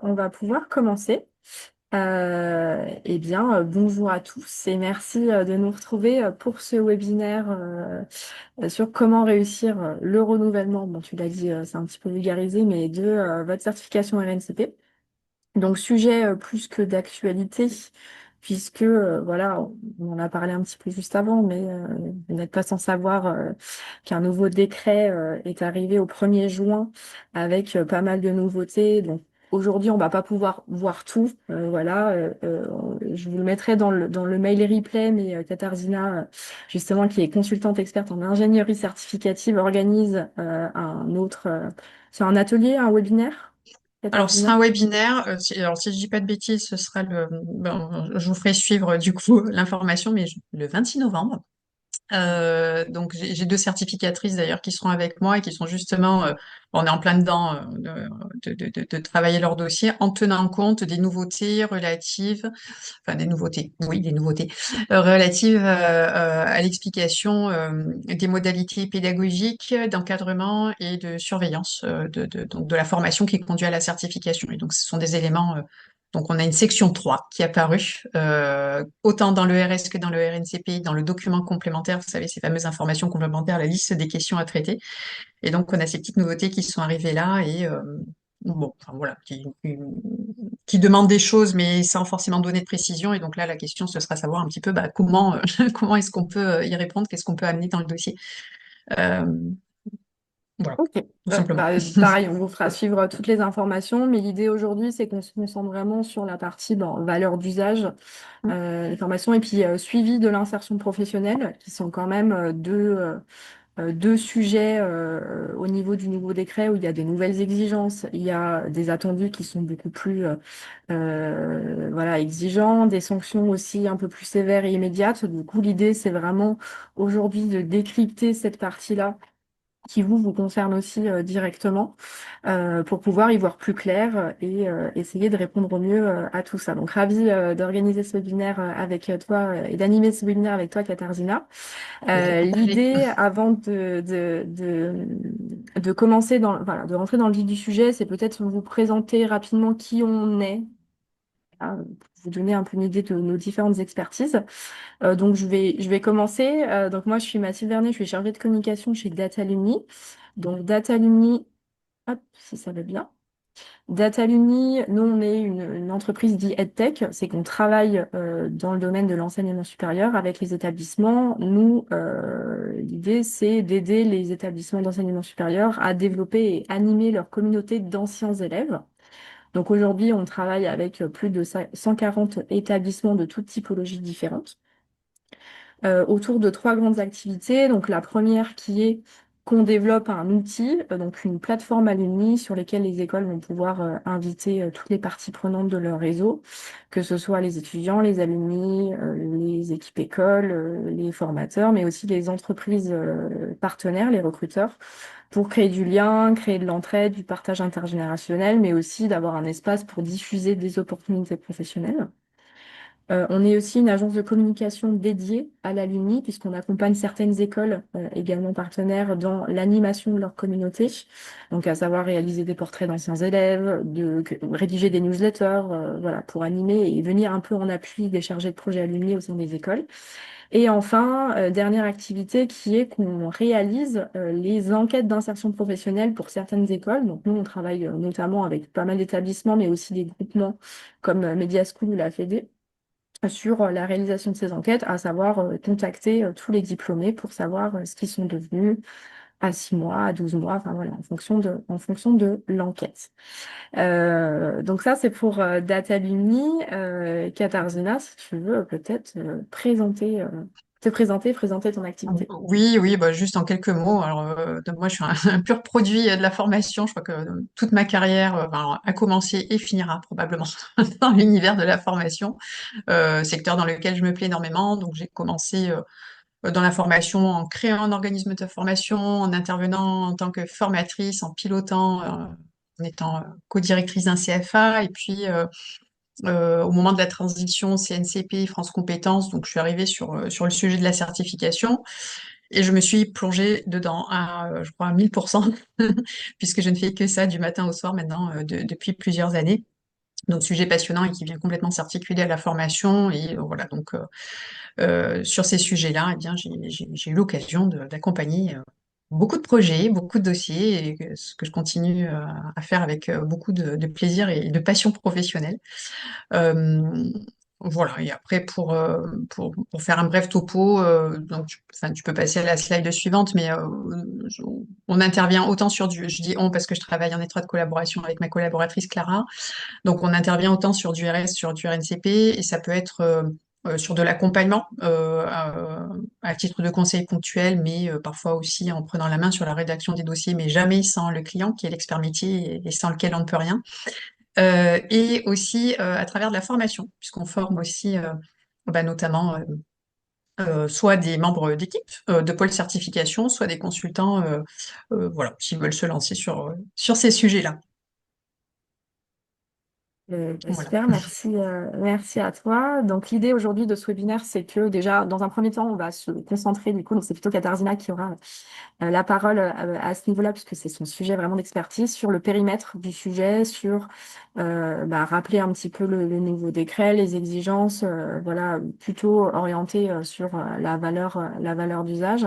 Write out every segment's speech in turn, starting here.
On va pouvoir commencer. Bonjour à tous et merci de nous retrouver pour ce webinaire sur comment réussir le renouvellement. Bon, tu l'as dit, c'est un petit peu vulgarisé, mais de votre certification RNCP. Donc, sujet plus que d'actualité, puisque voilà, on en a parlé un petit peu juste avant, mais vous n'êtes pas sans savoir qu'un nouveau décret est arrivé au 1er juin avec pas mal de nouveautés. Donc, aujourd'hui, on va pas pouvoir voir tout. Je vous le mettrai dans le mail replay, mais Katarzyna, justement, qui est consultante experte en ingénierie certificative, organise c'est un atelier, un webinaire, Alors, ce Katarzyna? sera un webinaire. Si je dis pas de bêtises, ce sera je vous ferai suivre du coup l'information, mais le 26 novembre. Donc j'ai deux certificatrices d'ailleurs qui seront avec moi et qui sont justement, on est en plein dedans de travailler leur dossier en tenant compte des nouveautés relatives, enfin des nouveautés, oui des nouveautés relatives à l'explication des modalités pédagogiques, d'encadrement et de surveillance donc de la formation qui conduit à la certification. Et donc ce sont des éléments donc, on a une section 3 qui est apparue, autant dans le RS que dans le RNCP, dans le document complémentaire, vous savez, ces fameuses informations complémentaires, la liste des questions à traiter. Et donc, on a ces petites nouveautés qui sont arrivées là et bon, enfin, voilà, qui demandent des choses, mais sans forcément donner de précision. Et donc là, la question, ce sera savoir un petit peu comment, comment est-ce qu'on peut y répondre, qu'est-ce qu'on peut amener dans le dossier. Euh, voilà, Ok. tout simplement. Pareil, on vous fera suivre toutes les informations, mais l'idée aujourd'hui, c'est qu'on se concentre vraiment sur la partie valeur d'usage, les formations, et puis suivi de l'insertion professionnelle, qui sont quand même deux sujets au niveau du nouveau décret où il y a des nouvelles exigences, il y a des attendus qui sont beaucoup plus voilà, exigeants, des sanctions aussi un peu plus sévères et immédiates. Du coup, l'idée, c'est vraiment aujourd'hui de décrypter cette partie-là qui vous concerne aussi directement pour pouvoir y voir plus clair et essayer de répondre au mieux à tout ça. Donc, ravie d'organiser ce webinaire avec toi et d'animer ce webinaire avec toi, Katarzyna. Avec plaisir. L'idée, avant de commencer voilà, de rentrer dans le vif du sujet, c'est peut-être vous présenter rapidement qui on est, hein, pour vous donner un peu une idée de nos différentes expertises. Donc, je vais commencer. Donc, moi, je suis Mathilde Vernet, je suis chargée de communication chez Datalumni. Donc, Datalumni, hop, si ça va bien. Datalumni, nous, on est une entreprise dit EdTech, c'est qu'on travaille dans le domaine de l'enseignement supérieur avec les établissements. Nous, l'idée, c'est d'aider les établissements d'enseignement supérieur à développer et animer leur communauté d'anciens élèves. Donc aujourd'hui, on travaille avec plus de 140 établissements de toutes typologies différentes autour de trois grandes activités. Donc la première qui est qu'on développe un outil, donc une plateforme alumni sur lesquelles les écoles vont pouvoir inviter toutes les parties prenantes de leur réseau, que ce soit les étudiants, les alumni, les équipes écoles, les formateurs, mais aussi les entreprises partenaires, les recruteurs, pour créer du lien, créer de l'entraide, du partage intergénérationnel, mais aussi d'avoir un espace pour diffuser des opportunités professionnelles. On est aussi une agence de communication dédiée à l'alumni, puisqu'on accompagne certaines écoles, également partenaires, dans l'animation de leur communauté. Donc, à savoir réaliser des portraits d'anciens élèves, rédiger des newsletters, voilà, pour animer et venir un peu en appui des chargés de projet alumni au sein des écoles. Et enfin, dernière activité qui est qu'on réalise les enquêtes d'insertion professionnelle pour certaines écoles. Donc, nous, on travaille notamment avec pas mal d'établissements, mais aussi des groupements comme Media School ou la Fédé sur la réalisation de ces enquêtes, à savoir contacter tous les diplômés pour savoir ce qu'ils sont devenus à 6 mois, à 12 mois, enfin voilà, en fonction de l'enquête. Donc ça, c'est pour Datalumni. Katarzyna, si tu veux peut-être présenter ton activité. Oui, oui, bah, juste en quelques mots. Alors, donc moi, je suis un, un pur produit de la formation. Je crois que toute ma carrière ben, a commencé et finira probablement dans l'univers de la formation, secteur dans lequel je me plais énormément. Donc, j'ai commencé dans la formation en créant un organisme de formation, en intervenant en tant que formatrice, en pilotant, en étant co-directrice d'un CFA, et puis au moment de la transition CNCP, France Compétences, donc je suis arrivée sur le sujet de la certification. Et je me suis plongée dedans à, je crois, à 1000%, puisque je ne fais que ça du matin au soir maintenant depuis plusieurs années. donc sujet passionnant et qui vient complètement s'articuler à la formation. Et voilà, donc sur ces sujets-là, eh bien, j'ai eu l'occasion d'accompagner beaucoup de projets, beaucoup de dossiers, et ce que je continue à faire avec beaucoup de plaisir et de passion professionnelle. Euh, voilà, et après, pour faire un bref topo, donc, enfin, tu peux passer à la slide suivante, mais je- on intervient autant sur je dis on parce que je travaille en étroite collaboration avec ma collaboratrice Clara, donc on intervient autant sur du RS, sur du RNCP, et ça peut être sur de l'accompagnement à titre de conseil ponctuel, mais parfois aussi en prenant la main sur la rédaction des dossiers, mais jamais sans le client qui est l'expert métier et sans lequel on ne peut rien. Et aussi à travers de la formation, puisqu'on forme aussi notamment soit des membres d'équipe de pôle certification, soit des consultants voilà, qui veulent se lancer sur ces sujets-là. Voilà. Super, merci à toi. Donc l'idée aujourd'hui de ce webinaire, c'est que déjà, dans un premier temps, on va se concentrer du coup, donc c'est plutôt Katarzyna qui aura la parole à ce niveau-là, puisque c'est son sujet vraiment d'expertise, sur le périmètre du sujet, sur rappeler un petit peu le nouveau décret, les exigences, voilà, plutôt orienté sur la valeur d'usage.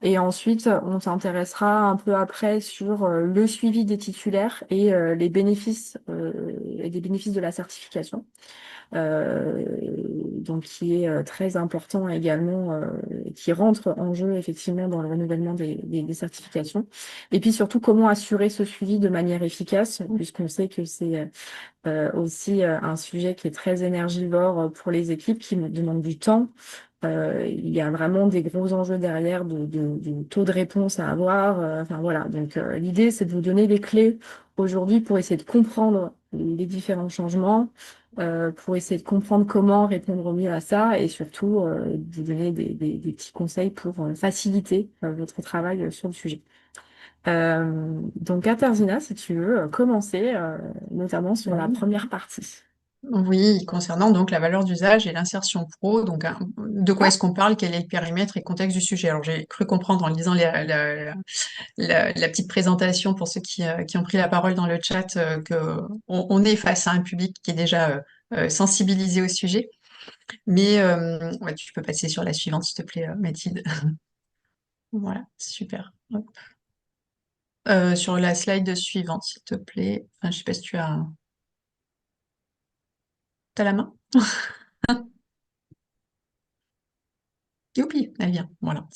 Et ensuite, on s'intéressera un peu après sur le suivi des titulaires et les bénéfices de la certification, euh, donc qui est très important également, qui rentre en jeu effectivement dans le renouvellement des certifications. Et puis surtout, comment assurer ce suivi de manière efficace, puisqu'on sait que c'est aussi un sujet qui est très énergivore pour les équipes, qui demande du temps. Il y a vraiment des gros enjeux derrière de taux de réponse à avoir. Enfin voilà. Donc l'idée, c'est de vous donner les clés aujourd'hui pour essayer de comprendre les différents changements, pour essayer de comprendre comment répondre au mieux à ça et surtout de vous donner des petits conseils pour faciliter votre travail sur le sujet. Donc, Katarzyna, si tu veux commencer, notamment sur la première partie. Oui, concernant donc la valeur d'usage et l'insertion pro, donc de quoi Ouais. est-ce qu'on parle, quel est le périmètre et le contexte du sujet. Alors j'ai cru comprendre en lisant la petite présentation pour ceux qui ont pris la parole dans le chat que on est face à un public qui est déjà sensibilisé au sujet. Mais ouais, tu peux passer sur la suivante, s'il te plaît, Mathilde. Voilà, super. Hop. Sur la slide suivante, s'il te plaît. Enfin, je sais pas si t'as la main. Youpi, elle vient. Voilà.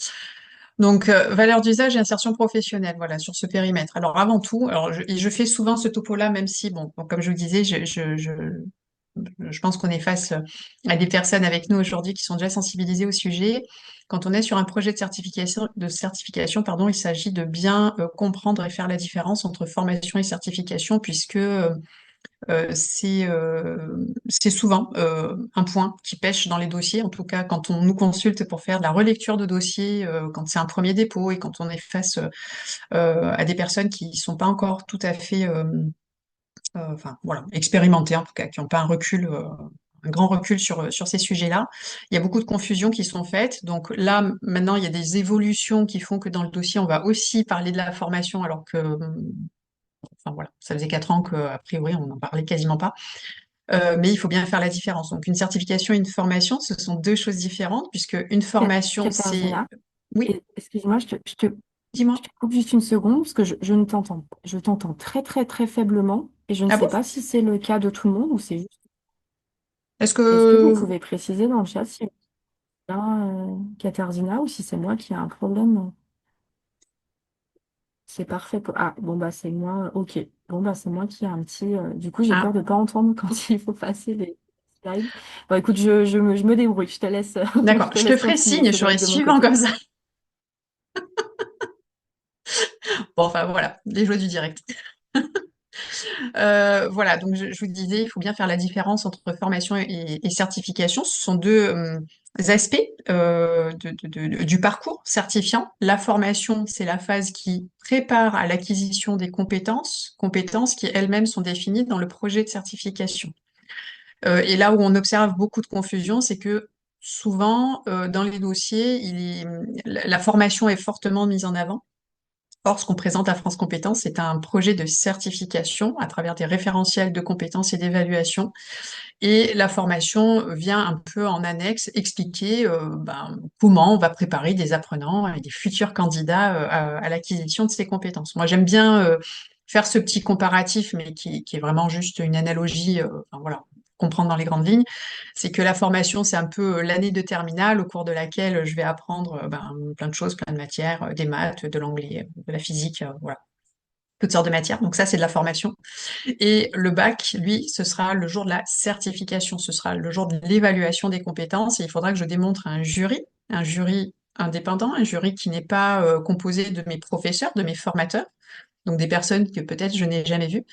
Donc, valeur d'usage et insertion professionnelle, voilà, sur ce périmètre. Alors, avant tout, et je fais souvent ce topo-là, même si, bon, comme je vous disais, je pense qu'on est face à des personnes avec nous aujourd'hui qui sont déjà sensibilisées au sujet. Quand on est sur un projet de certification, pardon, il s'agit de bien comprendre et faire la différence entre formation et certification, puisque c'est souvent un point qui pêche dans les dossiers, en tout cas quand on nous consulte pour faire de la relecture de dossiers, quand c'est un premier dépôt et quand on est face à des personnes qui sont pas encore tout à fait, enfin voilà, expérimentées en tout cas, qui n'ont pas un grand recul sur ces sujets-là. Il y a beaucoup de confusions qui sont faites. Donc là, maintenant, il y a des évolutions qui font que dans le dossier, on va aussi parler de la formation, alors que, enfin voilà, ça faisait 4 ans qu'a priori, on n'en parlait quasiment pas. Mais il faut bien faire la différence. Donc, une certification et une formation, ce sont deux choses différentes, puisque une formation, c'est... Katarzyna, Oui, excuse-moi, je dis-moi. te coupe juste une seconde parce que je t'entends très, très, très faiblement et je ne Ah sais bon? pas si c'est le cas de tout le monde ou c'est juste. Est-ce Est-ce que vous que... pouvez préciser dans le chat si c'est bien Katarzyna ou si c'est moi qui ai un problème? C'est parfait. Ah, bon, bah, c'est moi. Ok. Bon, bah, c'est moi qui ai un petit. Du coup, j'ai peur Ah, de pas entendre quand il faut passer les slides. Bon, écoute, je me débrouille. Je te laisse, je d'accord. te Je te laisse ferai continuer. signe, je Ça doit ferai être de mon suivant côté. comme ça. Bon, enfin, voilà, les joies du direct. Voilà, donc je vous disais, il faut bien faire la différence entre formation et certification. Ce sont deux aspects du parcours certifiant. La formation, c'est la phase qui prépare à l'acquisition des compétences qui elles-mêmes sont définies dans le projet de certification. Et là où on observe beaucoup de confusion, c'est que souvent, dans les dossiers, la formation est fortement mise en avant. Or, ce qu'on présente à France Compétences, c'est un projet de certification à travers des référentiels de compétences et d'évaluation. Et la formation vient un peu en annexe expliquer comment on va préparer des apprenants et des futurs candidats à l'acquisition de ces compétences. Moi, j'aime bien faire ce petit comparatif, mais qui est vraiment juste une analogie, enfin, voilà, comprendre dans les grandes lignes. C'est que la formation, c'est un peu l'année de terminale au cours de laquelle je vais apprendre plein de choses, plein de matières, des maths, de l'anglais, de la physique, voilà, toutes sortes de matières. Donc ça, c'est de la formation. Et le bac, lui, ce sera le jour de la certification, ce sera le jour de l'évaluation des compétences. Et il faudra que je démontre à un jury indépendant, un jury qui n'est pas composé de mes professeurs, de mes formateurs, donc des personnes que peut-être je n'ai jamais vues,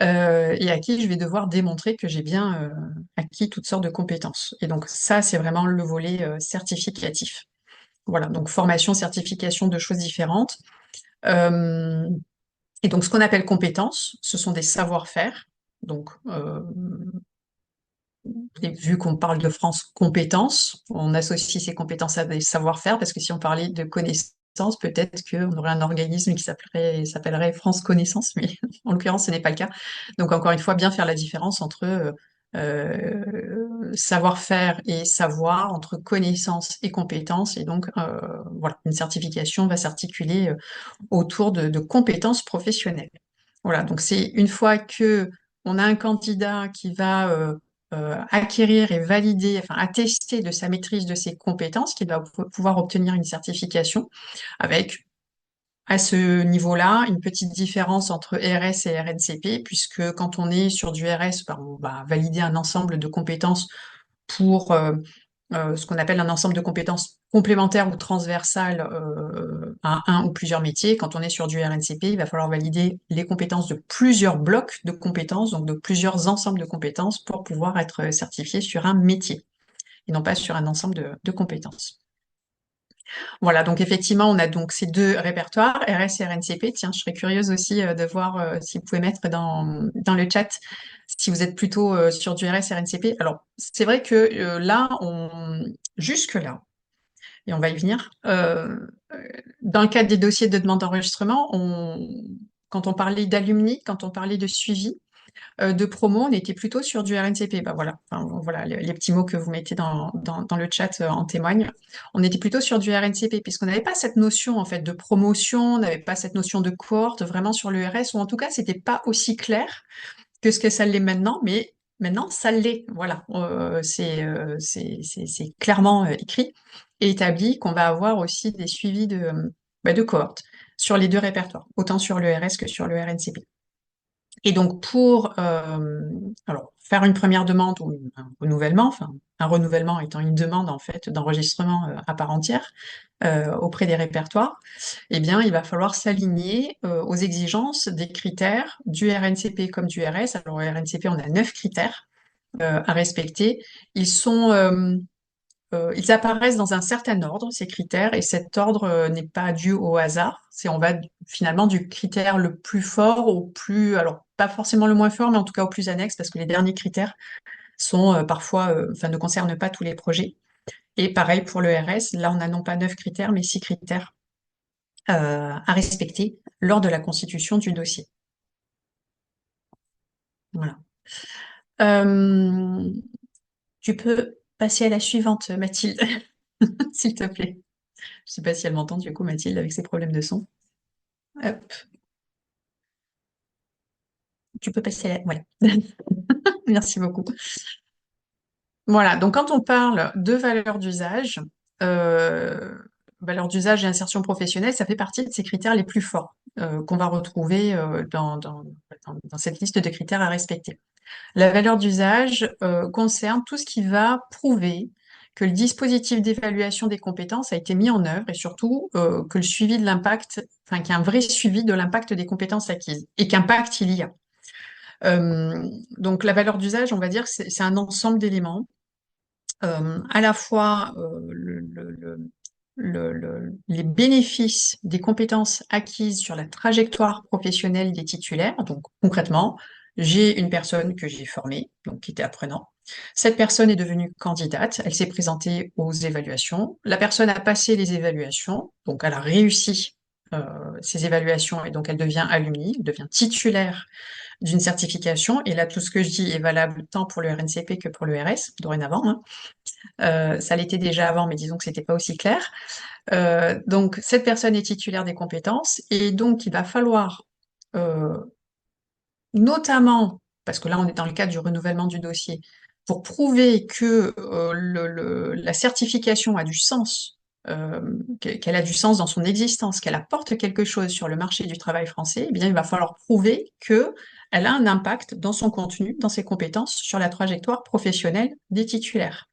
et à qui je vais devoir démontrer que j'ai bien acquis toutes sortes de compétences. Et donc ça, c'est vraiment le volet certificatif. Voilà, donc formation, certification, deux choses différentes. Euh, et donc, ce qu'on appelle compétences, ce sont des savoir-faire. Donc, et vu qu'on parle de France compétences, on associe ces compétences à des savoir-faire, parce que si on parlait de connaissances, peut-être qu'on aurait un organisme qui s'appellerait France Connaissance, mais en l'occurrence, ce n'est pas le cas. Donc, encore une fois, bien faire la différence entre savoir-faire et savoir, entre connaissances et compétences. Et donc, voilà, une certification va s'articuler autour de compétences professionnelles. Voilà, donc c'est une fois que on a un candidat qui va acquérir et valider, enfin attester de sa maîtrise de ses compétences, qu'il va pouvoir obtenir une certification avec à ce niveau-là une petite différence entre RS et RNCP, puisque quand on est sur du RS, ben, on va valider un ensemble de compétences pour ce qu'on appelle un ensemble de compétences complémentaires ou transversales à un ou plusieurs métiers. Quand on est sur du RNCP, il va falloir valider les compétences de plusieurs blocs de compétences, donc de plusieurs ensembles de compétences pour pouvoir être certifié sur un métier et non pas sur un ensemble de compétences. Voilà, donc effectivement, on a donc ces deux répertoires, RS et RNCP. Tiens, je serais curieuse aussi de voir si vous pouvez mettre dans le chat si vous êtes plutôt sur du RS et RNCP. Alors, c'est vrai que là, jusque-là, et on va y venir, dans le cadre des dossiers de demande d'enregistrement, quand on parlait d'alumni, quand on parlait de suivi, de promo, on était plutôt sur du RNCP. Bah voilà, enfin, voilà les petits mots que vous mettez dans le chat en témoignent. On était plutôt sur du RNCP puisqu'on n'avait pas cette notion en fait de promotion, on n'avait pas cette notion de cohorte vraiment sur le RS, ou en tout cas c'était pas aussi clair que ce que ça l'est maintenant, mais maintenant ça l'est. Voilà, c'est clairement écrit et établi qu'on va avoir aussi des suivis de cohorte sur les deux répertoires, autant sur le RS que sur le RNCP. Et donc pour alors, faire une première demande ou un renouvellement, enfin un renouvellement étant une demande en fait d'enregistrement à part entière auprès des répertoires, eh bien il va falloir s'aligner aux exigences des critères du RNCP comme du RS. Alors au RNCP on a 9 critères à respecter. Ils sont ils apparaissent dans un certain ordre, ces critères, et cet ordre n'est pas dû au hasard. On va finalement du critère le plus fort au plus, alors pas forcément le moins fort, mais en tout cas au plus annexe, parce que les derniers critères sont parfois, enfin ne concernent pas tous les projets. Et pareil pour le RS, là on a non pas 9 critères, mais 6 critères à respecter lors de la constitution du dossier. Voilà. Euh, Tu peux passer à la suivante, Mathilde, s'il te plaît. Je sais pas si elle m'entend du coup, Mathilde, avec ses problèmes de son. Hop, tu peux passer à la... Voilà. Merci beaucoup. Voilà, donc quand on parle de euh, valeur d'usage et insertion professionnelle, ça fait partie de ces critères les plus forts qu'on va retrouver dans cette liste de critères à respecter. La valeur d'usage concerne tout ce qui va prouver que le dispositif d'évaluation des compétences a été mis en œuvre et surtout que le suivi de l'impact, enfin qu'il y a un vrai suivi de l'impact des compétences acquises et qu'impact il y a. Donc la valeur d'usage, on va dire, c'est un ensemble d'éléments, à la fois les bénéfices des compétences acquises sur la trajectoire professionnelle des titulaires. Donc concrètement, j'ai une personne que j'ai formée, donc qui était apprenant. Cette personne est devenue candidate, elle s'est présentée aux évaluations. La personne a passé les évaluations, donc elle a réussi ses évaluations et donc elle devient alumni, elle devient titulaire d'une certification. Et là, tout ce que je dis est valable tant pour le RNCP que pour le RS, dorénavant, hein. Ça l'était déjà avant, mais disons que c'était pas aussi clair. Donc, cette personne est titulaire des compétences et donc il va falloir, euh, notamment, parce que là on est dans le cadre du renouvellement du dossier, pour prouver que la certification a du sens, qu'elle a du sens dans son existence, qu'elle apporte quelque chose sur le marché du travail français, eh bien il va falloir prouver que elle a un impact dans son contenu, dans ses compétences, sur la trajectoire professionnelle des titulaires.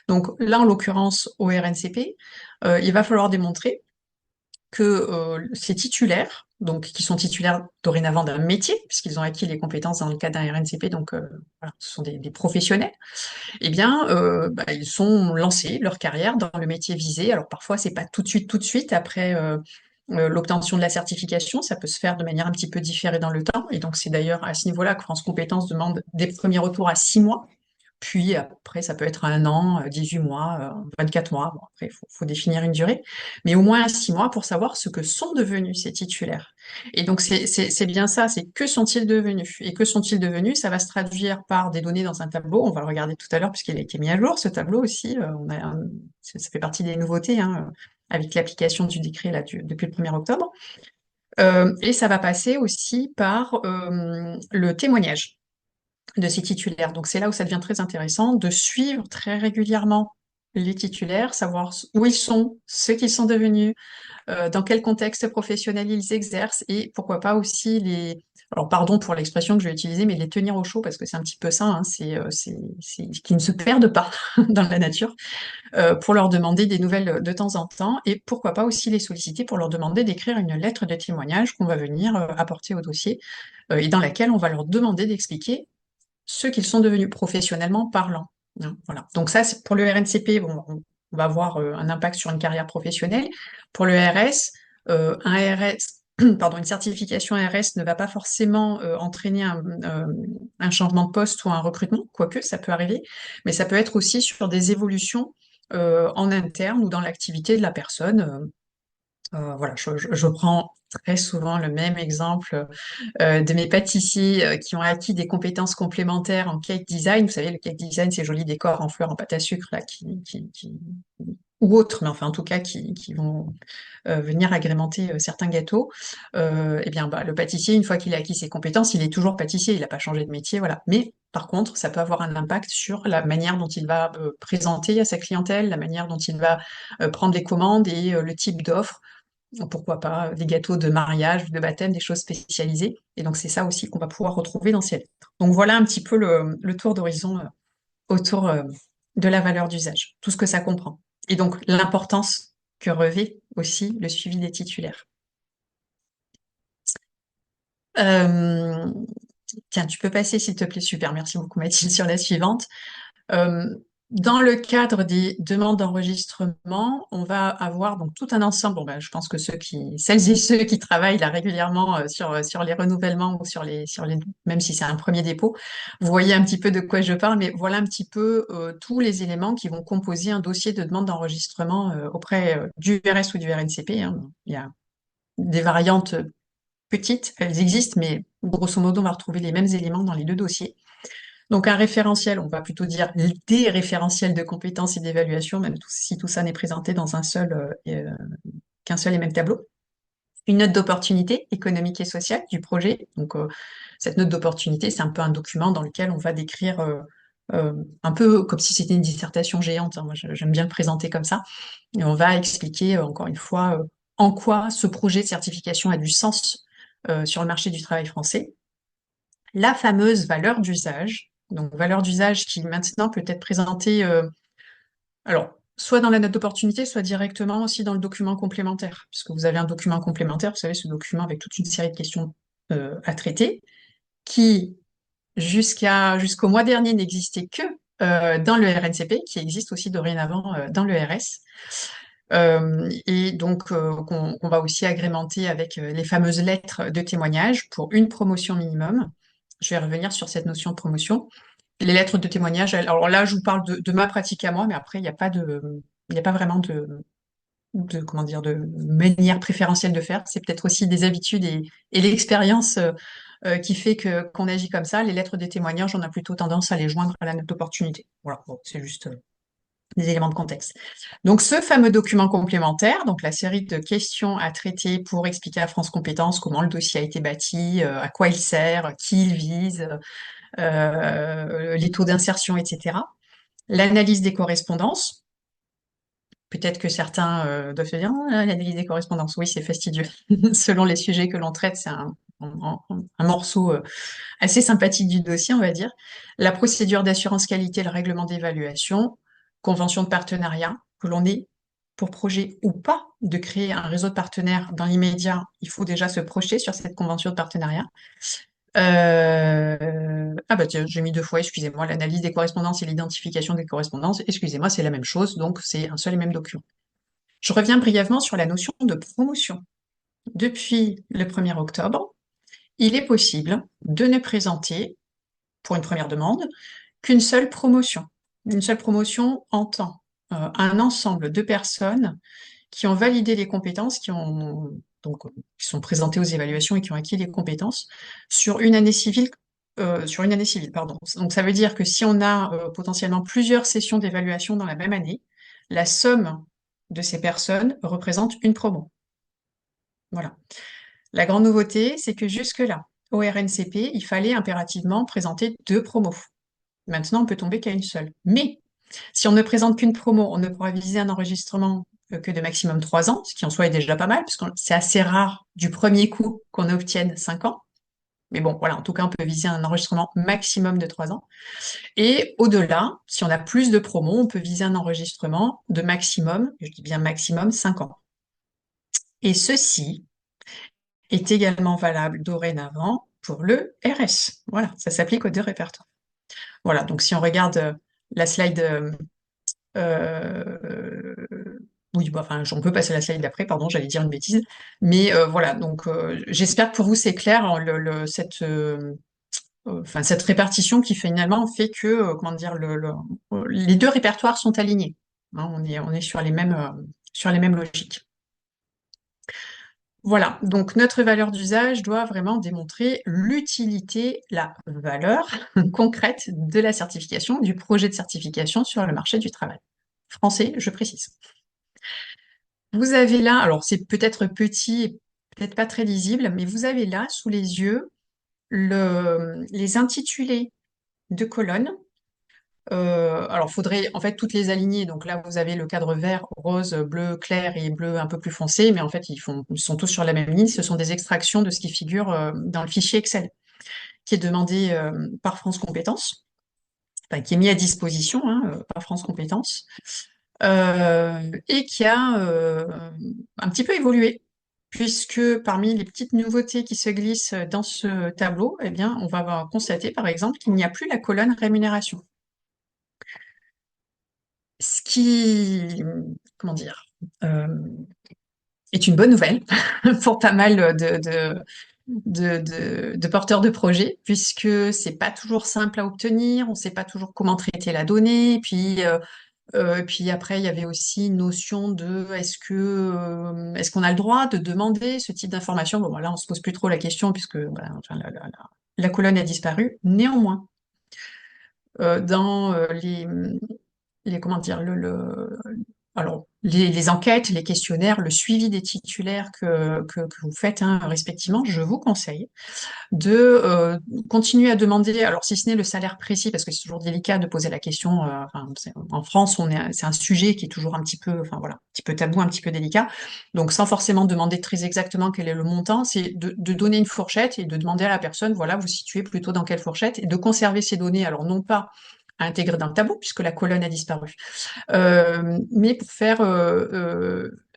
Donc là, en l'occurrence, au RNCP, il va falloir démontrer que ces titulaires, donc qui sont titulaires dorénavant d'un métier, puisqu'ils ont acquis les compétences dans le cadre d'un RNCP, donc voilà, ce sont des professionnels, eh bien, ils sont lancés leur carrière dans le métier visé. Alors parfois, c'est pas tout de suite après l'obtention de la certification, ça peut se faire de manière un petit peu différée dans le temps. Et donc, c'est d'ailleurs à ce niveau-là que France Compétences demande des premiers retours à 6 mois. Puis après, ça peut être 1 an, 18 mois, 24 mois. Bon, après, il faut définir une durée. Mais au moins 6 mois pour savoir ce que sont devenus ces titulaires. Et donc, c'est bien ça, c'est que sont-ils devenus? Et que sont-ils devenus? Ça va se traduire par des données dans un tableau. On va le regarder tout à l'heure puisqu'il a été mis à jour, ce tableau aussi. Ça fait partie des nouveautés, hein, avec l'application du décret là, depuis le 1er octobre. Et ça va passer aussi par le témoignage de ces titulaires. Donc c'est là où ça devient très intéressant de suivre très régulièrement les titulaires, savoir où ils sont, ce qu'ils sont devenus, dans quel contexte professionnel ils exercent et pourquoi pas aussi alors pardon pour l'expression que je vais utiliser, mais les tenir au chaud parce que c'est un petit peu ça, hein, c'est qu'ils ne se perdent pas dans la nature, pour leur demander des nouvelles de temps en temps et pourquoi pas aussi les solliciter pour leur demander d'écrire une lettre de témoignage qu'on va venir apporter au dossier et dans laquelle on va leur demander d'expliquer ceux qu'ils sont devenus professionnellement parlant, hein, voilà. Donc ça, c'est pour le RNCP, bon, on va avoir un impact sur une carrière professionnelle. Pour le RS, un RS, pardon, une certification RS ne va pas forcément entraîner un changement de poste ou un recrutement, quoique ça peut arriver, mais ça peut être aussi sur des évolutions en interne ou dans l'activité de la personne. Voilà, je prends très souvent le même exemple de mes pâtissiers qui ont acquis des compétences complémentaires en cake design. Vous savez, le cake design, ces jolis décors en fleurs en pâte à sucre là, ou autres, mais enfin en tout cas qui vont venir agrémenter certains gâteaux. Eh bien, le pâtissier, une fois qu'il a acquis ses compétences, il est toujours pâtissier, il n'a pas changé de métier, voilà. Mais par contre, ça peut avoir un impact sur la manière dont il va présenter à sa clientèle, la manière dont il va prendre les commandes et le type d'offre, pourquoi pas des gâteaux de mariage, de baptême, des choses spécialisées. Et donc c'est ça aussi qu'on va pouvoir retrouver dans ces lettres. Donc voilà un petit peu le tour d'horizon autour de la valeur d'usage, tout ce que ça comprend. Et donc l'importance que revêt aussi le suivi des titulaires. Euh, Tiens, tu peux passer s'il te plaît, super, merci beaucoup Mathilde, sur la suivante. Euh, Dans le cadre des demandes d'enregistrement, on va avoir donc tout un ensemble. Bon, ben, je pense que celles et ceux qui travaillent là régulièrement sur les renouvellements ou même si c'est un premier dépôt, vous voyez un petit peu de quoi je parle, mais voilà un petit peu tous les éléments qui vont composer un dossier de demande d'enregistrement auprès du RS ou du RNCP, hein. Il y a des variantes petites, elles existent, mais grosso modo, on va retrouver les mêmes éléments dans les deux dossiers. Donc un référentiel, on va plutôt dire des référentiels de compétences et d'évaluation, même si tout ça n'est présenté dans qu'un seul et même tableau. Une note d'opportunité économique et sociale du projet. Donc cette note d'opportunité, c'est un peu un document dans lequel on va décrire un peu comme si c'était une dissertation géante, hein. Moi, j'aime bien le présenter comme ça. Et on va expliquer encore une fois en quoi ce projet de certification a du sens sur le marché du travail français. La fameuse valeur d'usage. Donc, valeur d'usage qui maintenant peut être présentée, alors, soit dans la note d'opportunité, soit directement aussi dans le document complémentaire, puisque vous avez un document complémentaire, vous savez, ce document avec toute une série de questions à traiter, qui, jusqu'au mois dernier, n'existait que dans le RNCP, qui existe aussi dorénavant dans le RS. Et donc, qu'on va aussi agrémenter avec les fameuses lettres de témoignage pour une promotion minimum. Je vais revenir sur cette notion de promotion. Les lettres de témoignage, alors là, je vous parle de ma pratique à moi, mais après, il n'y a pas vraiment comment dire, de manière préférentielle de faire. C'est peut-être aussi des habitudes et l'expérience qui fait que qu'on agit comme ça. Les lettres des témoignages, on a plutôt tendance à les joindre à la note d'opportunité. Voilà, bon, c'est juste des éléments de contexte. Donc, ce fameux document complémentaire, donc la série de questions à traiter pour expliquer à France Compétences comment le dossier a été bâti, à quoi il sert, qui il vise, les taux d'insertion, etc. L'analyse des correspondances. Peut-être que certains doivent se dire, oh, l'analyse des correspondances, oui, c'est fastidieux. Selon les sujets que l'on traite, c'est un morceau assez sympathique du dossier, on va dire. La procédure d'assurance qualité, le règlement d'évaluation, convention de partenariat, que l'on ait pour projet ou pas de créer un réseau de partenaires dans l'immédiat, il faut déjà se projeter sur cette convention de partenariat. Ah bah tiens, j'ai mis deux fois, excusez-moi, l'analyse des correspondances et l'identification des correspondances, excusez-moi, c'est la même chose, donc c'est un seul et même document. Je reviens brièvement sur la notion de promotion. Depuis le 1er octobre, il est possible de ne présenter, pour une première demande, qu'une seule promotion. Une seule promotion entend un ensemble de personnes qui ont validé les compétences, qui sont présentées aux évaluations et qui ont acquis les compétences sur une année civile, pardon. Donc ça veut dire que si on a potentiellement plusieurs sessions d'évaluation dans la même année, la somme de ces personnes représente une promo. Voilà. La grande nouveauté, c'est que jusque-là, au RNCP, il fallait impérativement présenter deux promos. Maintenant, on peut tomber qu'à une seule. Mais si on ne présente qu'une promo, on ne pourra viser un enregistrement que de maximum 3 ans, ce qui en soi est déjà pas mal, puisque c'est assez rare du premier coup qu'on obtienne 5 ans. Mais bon, voilà, en tout cas, on peut viser un enregistrement maximum de 3 ans. Et au-delà, si on a plus de promos, on peut viser un enregistrement de maximum, je dis bien maximum, 5 ans. Et ceci est également valable dorénavant pour le RS. Voilà, ça s'applique aux deux répertoires. Voilà, donc si on regarde la slide, euh, oui, bah, enfin, on peut passer à la slide d'après, pardon, j'allais dire une bêtise, mais voilà, donc j'espère que pour vous c'est clair, hein, enfin, cette répartition qui finalement fait que, comment dire, les deux répertoires sont alignés. Hein, on est sur les mêmes logiques. Voilà, donc notre valeur d'usage doit vraiment démontrer l'utilité, la valeur concrète de la certification, du projet de certification sur le marché du travail. Français, je précise. Vous avez là, alors c'est peut-être petit et peut-être pas très lisible, mais vous avez là sous les yeux les intitulés de colonnes. Alors, faudrait en fait toutes les aligner. Donc là, vous avez le cadre vert, rose, bleu clair et bleu un peu plus foncé, mais en fait, ils sont tous sur la même ligne. Ce sont des extractions de ce qui figure dans le fichier Excel, qui est demandé par France Compétences, enfin, qui est mis à disposition par France Compétences, et qui a un petit peu évolué, puisque parmi les petites nouveautés qui se glissent dans ce tableau, eh bien, on va constater par exemple qu'il n'y a plus la colonne rémunération. Ce qui, comment dire, euh, est une bonne nouvelle pour pas mal de porteurs de projets, puisque c'est pas toujours simple à obtenir, on sait pas toujours comment traiter la donnée, puis après il y avait aussi une notion de est-ce qu'on a le droit de demander ce type d'information? Bon, là on se pose plus trop la question puisque voilà, enfin, la colonne a disparu. Néanmoins, dans comment dire, alors, les enquêtes, les questionnaires, le suivi des titulaires que vous faites respectivement, je vous conseille de continuer à demander, alors si ce n'est le salaire précis, parce que c'est toujours délicat de poser la question, enfin, en France, c'est un sujet qui est toujours un petit peu, enfin voilà, un petit peu tabou, un petit peu délicat, donc sans forcément demander très exactement quel est le montant, c'est de donner une fourchette et de demander à la personne, voilà, vous situez plutôt dans quelle fourchette, et de conserver ces données, alors non pas à intégrer dans le tableau, puisque la colonne a disparu, mais pour faire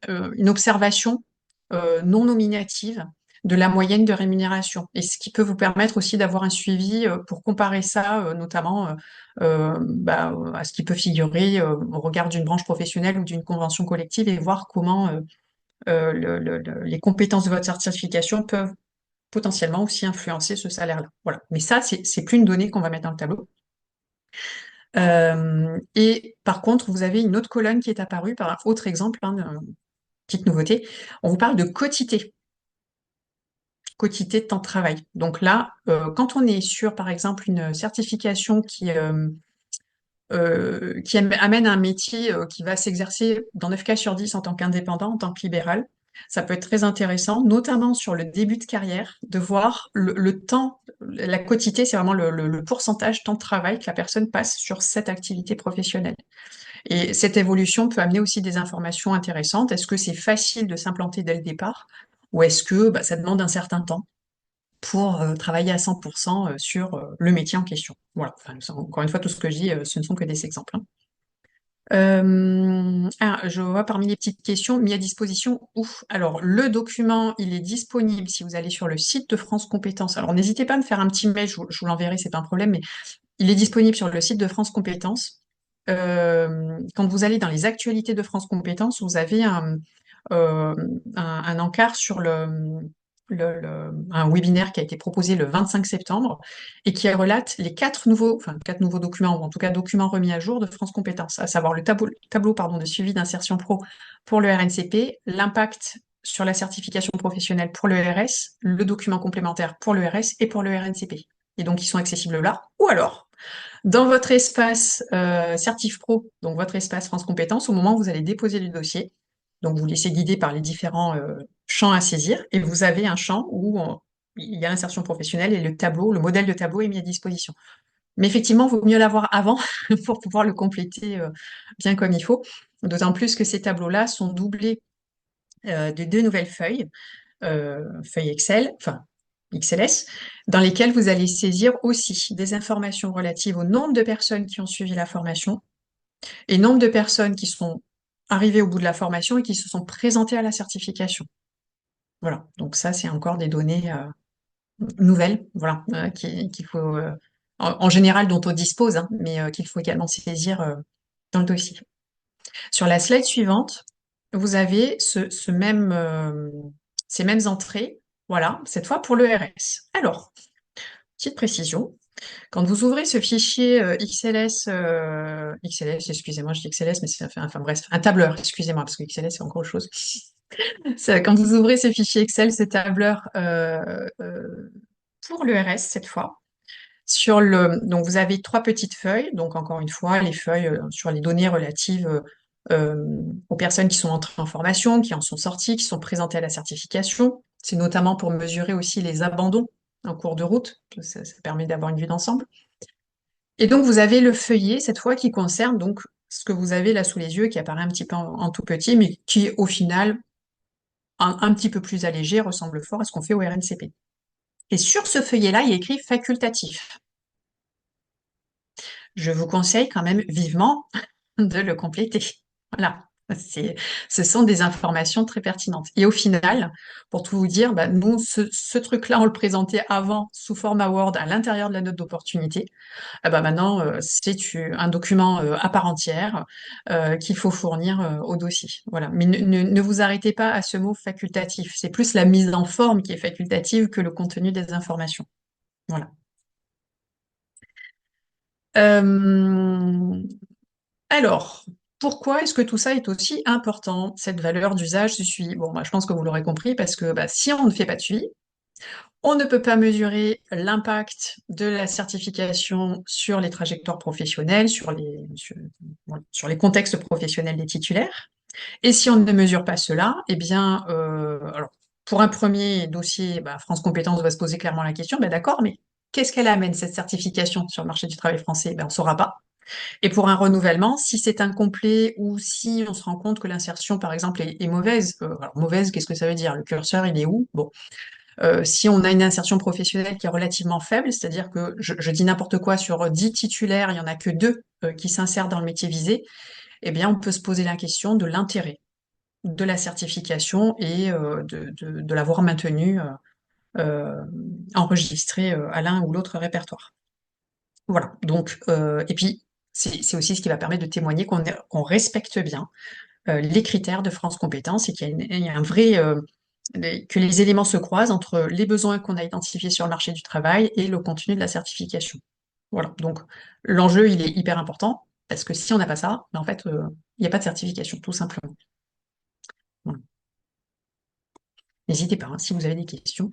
une observation non nominative de la moyenne de rémunération, et ce qui peut vous permettre aussi d'avoir un suivi pour comparer ça, notamment à ce qui peut figurer au regard d'une branche professionnelle ou d'une convention collective, et voir comment les compétences de votre certification peuvent potentiellement aussi influencer ce salaire-là. Voilà. Mais ça, c'est plus une donnée qu'on va mettre dans le tableau. Et par contre, vous avez une autre colonne qui est apparue, par un autre exemple, petite nouveauté, on vous parle de quotité, quotité de temps de travail. Donc là, quand on est sur, par exemple, une certification qui amène un métier qui va s'exercer dans 9 cas sur 10 en tant qu'indépendant, en tant que libéral. Ça peut être très intéressant, notamment sur le début de carrière, de voir le temps, la quotité, c'est vraiment le pourcentage temps de travail que la personne passe sur cette activité professionnelle. Et cette évolution peut amener aussi des informations intéressantes. Est-ce que c'est facile de s'implanter dès le départ ou est-ce que bah, ça demande un certain temps pour travailler à 100% sur le métier en question. Voilà. Enfin, encore une fois, tout ce que je dis, ce ne sont que des exemples, hein. Je vois parmi les petites questions, mis à disposition où? Alors, le document, il est disponible si vous allez sur le site de France Compétences. Alors, n'hésitez pas à me faire un petit mail, je vous l'enverrai, c'est pas un problème, mais il est disponible sur le site de France Compétences. Quand vous allez dans les actualités de France Compétences, vous avez euh, un encart sur un webinaire qui a été proposé le 25 septembre et qui relate les quatre nouveaux documents, ou en tout cas documents remis à jour de France Compétences, à savoir le tableau pardon, de suivi d'insertion pro pour le RNCP, l'impact sur la certification professionnelle pour le RS, le document complémentaire pour le RS et pour le RNCP. Et donc, ils sont accessibles là. Ou alors, dans votre espace Certif Pro, donc votre espace France Compétences, au moment où vous allez déposer le dossier, donc vous laissez guider par les différents champs à saisir, et vous avez un champ où il y a l'insertion professionnelle et le tableau, le modèle de tableau est mis à disposition. Mais effectivement, il vaut mieux l'avoir avant pour pouvoir le compléter bien comme il faut, d'autant plus que ces tableaux-là sont doublés de deux nouvelles feuilles Excel, enfin XLS, dans lesquelles vous allez saisir aussi des informations relatives au nombre de personnes qui ont suivi la formation et nombre de personnes qui sont arrivées au bout de la formation et qui se sont présentées à la certification. Voilà, donc ça, c'est encore des données nouvelles, voilà, qu'il faut, en général, dont on dispose, hein, mais qu'il faut également saisir dans le dossier. Sur la slide suivante, vous avez ces mêmes entrées, voilà, cette fois pour le RS. Alors, petite précision, quand vous ouvrez ce fichier XLS, excusez-moi, je dis XLS, mais enfin bref, un tableur, excusez-moi, parce que XLS c'est encore autre chose. Quand vous ouvrez ce fichier Excel, ce tableur pour le RS cette fois, donc vous avez trois petites feuilles, donc encore une fois, les feuilles sur les données relatives aux personnes qui sont entrées en formation, qui en sont sorties, qui sont présentées à la certification. C'est notamment pour mesurer aussi les abandons en cours de route. Ça permet d'avoir une vue d'ensemble. Et donc, vous avez le feuillet, cette fois, qui concerne donc ce que vous avez là sous les yeux, qui apparaît un petit peu en tout petit, mais qui, au final, un petit peu plus allégé, ressemble fort à ce qu'on fait au RNCP. Et sur ce feuillet-là, il y a écrit facultatif. Je vous conseille quand même vivement de le compléter. Voilà. Ce sont des informations très pertinentes. Et au final, pour tout vous dire, bah, nous, ce truc-là, on le présentait avant sous format Word à l'intérieur de la note d'opportunité. Ah bah maintenant, c'est un document à part entière qu'il faut fournir au dossier. Voilà. Mais ne vous arrêtez pas à ce mot facultatif. C'est plus la mise en forme qui est facultative que le contenu des informations. Voilà. Euh, alors, pourquoi est-ce que tout ça est aussi important, cette valeur d'usage du suivi? Bon, bah, je pense que vous l'aurez compris, parce que bah, si on ne fait pas de suivi, on ne peut pas mesurer l'impact de la certification sur les trajectoires professionnelles, voilà, sur les contextes professionnels des titulaires. Et si on ne mesure pas cela, eh bien, alors, pour un premier dossier, bah, France Compétences va se poser clairement la question, bah, d'accord, mais qu'est-ce qu'elle amène, cette certification sur le marché du travail français? Ben, on ne saura pas. Et pour un renouvellement, si c'est incomplet ou si on se rend compte que l'insertion, par exemple, est mauvaise, alors mauvaise, qu'est-ce que ça veut dire? Le curseur, il est où? Bon, si on a une insertion professionnelle qui est relativement faible, c'est-à-dire que je dis n'importe quoi, sur 10 titulaires, il n'y en a que 2 qui s'insèrent dans le métier visé, eh bien, on peut se poser la question de l'intérêt de la certification et de l'avoir maintenue enregistrée à l'un ou l'autre répertoire. Voilà. Donc, et puis, c'est aussi ce qui va permettre de témoigner qu'on respecte bien les critères de France Compétences et il y a un vrai que les éléments se croisent entre les besoins qu'on a identifiés sur le marché du travail et le contenu de la certification. Voilà. Donc, l'enjeu, il est hyper important parce que si on n'a pas ça, ben, en fait, il n'y a pas de certification, tout simplement. Voilà. n'hésitez pas, hein, si vous avez des questions.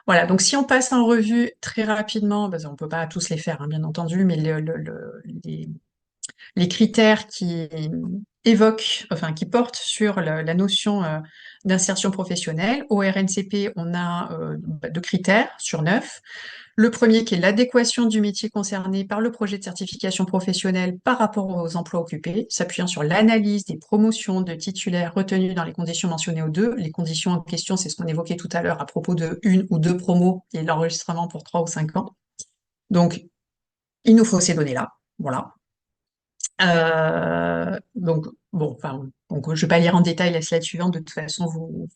Voilà, donc si on passe en revue très rapidement, parce qu'on ne peut pas tous les faire, hein, bien entendu, mais les critères qui évoquent, enfin qui portent sur la notion d'insertion professionnelle. Au RNCP, on a deux critères sur 9. Le premier qui est l'adéquation du métier concerné par le projet de certification professionnelle par rapport aux emplois occupés, s'appuyant sur l'analyse des promotions de titulaires retenus dans les conditions mentionnées au 2. Les conditions en question, c'est ce qu'on évoquait tout à l'heure à propos de une ou deux promos et l'enregistrement pour 3 ou 5 ans. Donc, il nous faut ces données-là. Voilà. Donc, bon, enfin, donc, je ne vais pas lire en détail la slide suivante. De toute façon,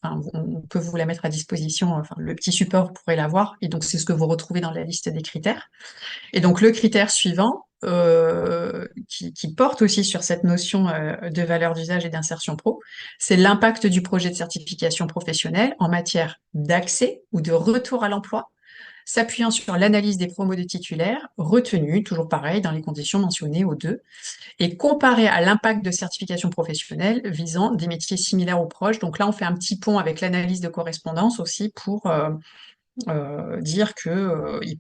on peut vous la mettre à disposition. Enfin, le petit support, vous pourrez la voir. Et donc, c'est ce que vous retrouvez dans la liste des critères. Et donc, le critère suivant, qui porte aussi sur cette notion de valeur d'usage et d'insertion pro, c'est l'impact du projet de certification professionnelle en matière d'accès ou de retour à l'emploi, s'appuyant sur l'analyse des promos de titulaires retenus, toujours pareil, dans les conditions mentionnées au 2, et comparé à l'impact de certification professionnelle visant des métiers similaires ou proches. Donc là, on fait un petit pont avec l'analyse de correspondance aussi pour dire que il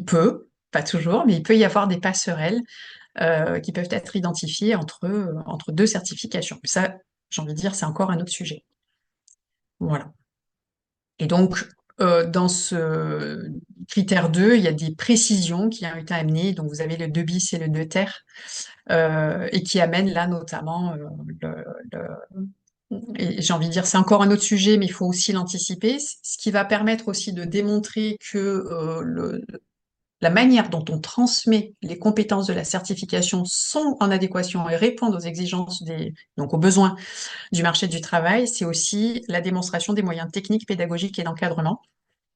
peut, pas toujours, mais il peut y avoir des passerelles qui peuvent être identifiées entre deux certifications. Ça, j'ai envie de dire, c'est encore un autre sujet. Voilà. Et donc, dans ce critère 2, il y a des précisions qui ont été amenées. Donc, vous avez le 2 bis et le 2 ter, et qui amènent là notamment et j'ai envie de dire, c'est encore un autre sujet, mais il faut aussi l'anticiper, ce qui va permettre aussi de démontrer que la manière dont on transmet les compétences de la certification sont en adéquation et répondent aux exigences donc aux besoins du marché du travail, c'est aussi la démonstration des moyens techniques, pédagogiques et d'encadrement.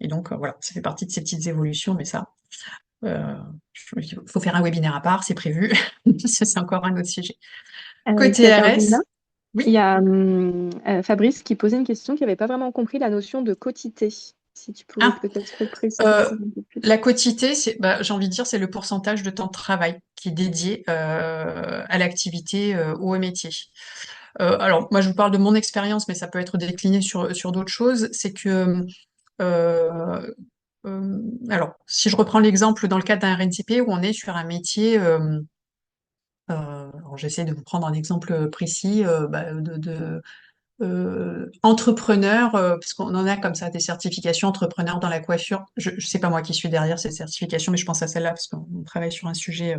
Et donc, voilà, ça fait partie de ces petites évolutions, mais ça, euh, il faut faire un webinaire à part, c'est prévu. Ça, c'est encore un autre sujet. Côté Katarzyna, RS, il y oui. a Fabrice qui posait une question qui n'avait pas vraiment compris la notion de quotité. Si tu pouvais Ah, peut-être préciser euh, ça un peu plus. la quotité, j'ai envie de dire, c'est le pourcentage de temps de travail qui est dédié à l'activité ou au métier. Alors, moi, je vous parle de mon expérience, mais ça peut être décliné sur d'autres choses. C'est que, euh, alors, si je reprends l'exemple dans le cadre d'un RNCP où on est sur un métier, alors j'essaie de vous prendre un exemple précis entrepreneur, parce qu'on en a comme ça des certifications entrepreneurs dans la coiffure. Je sais pas moi qui suis derrière ces certifications, mais je pense à celle-là parce qu'on travaille sur un sujet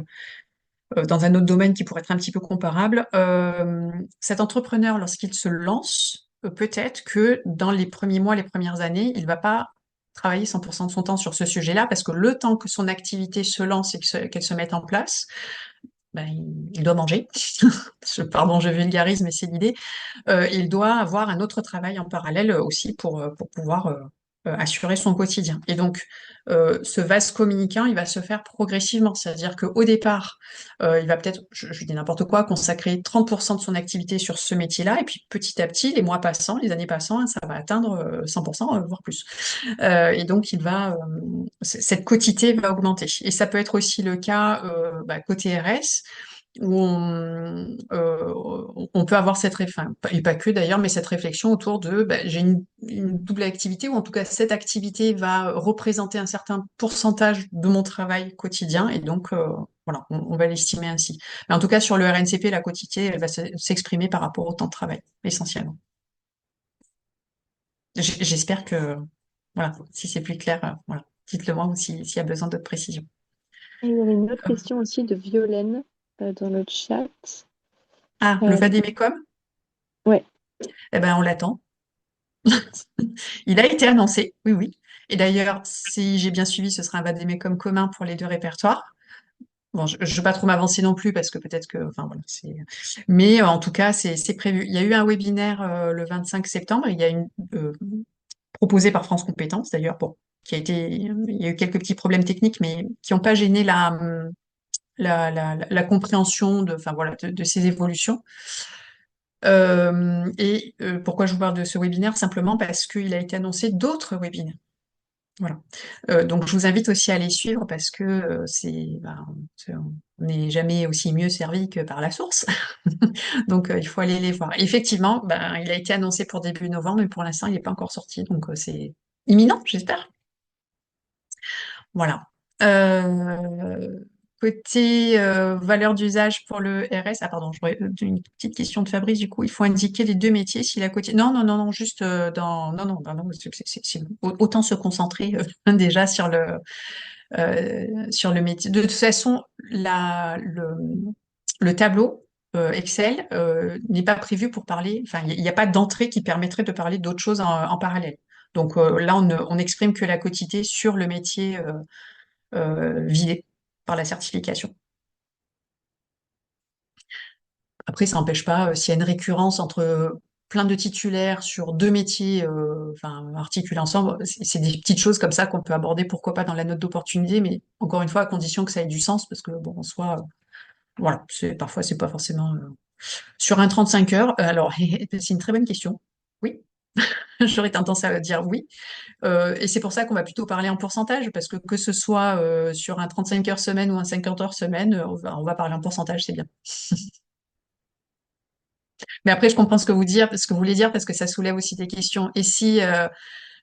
dans un autre domaine qui pourrait être un petit peu comparable. Cet entrepreneur, lorsqu'il se lance, peut-être que dans les premiers mois, les premières années, il va pas travailler 100% de son temps sur ce sujet-là parce que le temps que son activité se lance et qu'elle se mette en place, ben, il doit manger. Pardon, je vulgarise, mais c'est l'idée. Il doit avoir un autre travail en parallèle aussi pour pouvoir assurer son quotidien. Et donc, ce vase communicant, il va se faire progressivement. C'est-à-dire qu'au départ, il va peut-être, je dis n'importe quoi, consacrer 30% de son activité sur ce métier-là, et puis petit à petit, les mois passant, les années passant, ça va atteindre 100%, voire plus. Et donc, cette quotité va augmenter. Et ça peut être aussi le cas côté RS où on peut avoir cette réflexion, et pas que d'ailleurs, mais cette réflexion autour de j'ai une double activité, ou en tout cas cette activité va représenter un certain pourcentage de mon travail quotidien, et donc voilà, on va l'estimer ainsi. Mais en tout cas, sur le RNCP, la quotité, elle va s'exprimer par rapport au temps de travail, essentiellement. J'espère que, voilà, si c'est plus clair, voilà, dites-le moi ou s'il y a besoin d'autres précisions. Et il y avait une autre question aussi de Violaine dans le chat. Ah, le Euh, Vademecum? ouais. Eh ben, on l'attend. Il a été annoncé, oui, oui. Et d'ailleurs, si j'ai bien suivi, ce sera un vade-mecum commun pour les deux répertoires. Bon, je ne vais pas trop m'avancer non plus parce que peut-être que, enfin voilà, mais en tout cas, c'est prévu. Il y a eu un webinaire le 25 septembre. Il y a une proposé par France Compétences d'ailleurs, bon, il y a eu quelques petits problèmes techniques, mais qui n'ont pas gêné la compréhension enfin voilà, de ces évolutions. Pourquoi je vous parle de ce webinaire? Simplement parce qu'il a été annoncé d'autres webinaires. Voilà. Donc, je vous invite aussi à les suivre parce que on n'est jamais aussi mieux servi que par la source. Donc, il faut aller les voir. Effectivement, il a été annoncé pour début novembre, mais pour l'instant, il n'est pas encore sorti. Donc, c'est imminent, j'espère. Voilà. Euh, Côté valeur d'usage pour le RS, ah pardon, une petite question de Fabrice, du coup, il faut indiquer les deux métiers s'il a côté. Non, non, non, non, juste non, autant se concentrer déjà sur le métier. De toute façon, le tableau Excel n'est pas prévu pour parler, enfin, il n'y a pas d'entrée qui permettrait de parler d'autres choses en parallèle. Donc là, on n'exprime que la quotité sur le métier vidé par la certification. Après, ça n'empêche pas, s'il y a une récurrence entre plein de titulaires sur deux métiers articulés ensemble, c'est des petites choses comme ça qu'on peut aborder, pourquoi pas dans la note d'opportunité, mais encore une fois, à condition que ça ait du sens, parce que bon, en soi, voilà, parfois, c'est pas forcément. Sur un 35 heures, alors, c'est une très bonne question. Oui, j'aurais tendance à dire oui. Et c'est pour ça qu'on va plutôt parler en pourcentage, parce que ce soit sur un 35 heures semaine ou un 50 heures semaine, on va parler en pourcentage, c'est bien. Mais après, je comprends ce que vous voulez dire, parce que ça soulève aussi des questions. Et si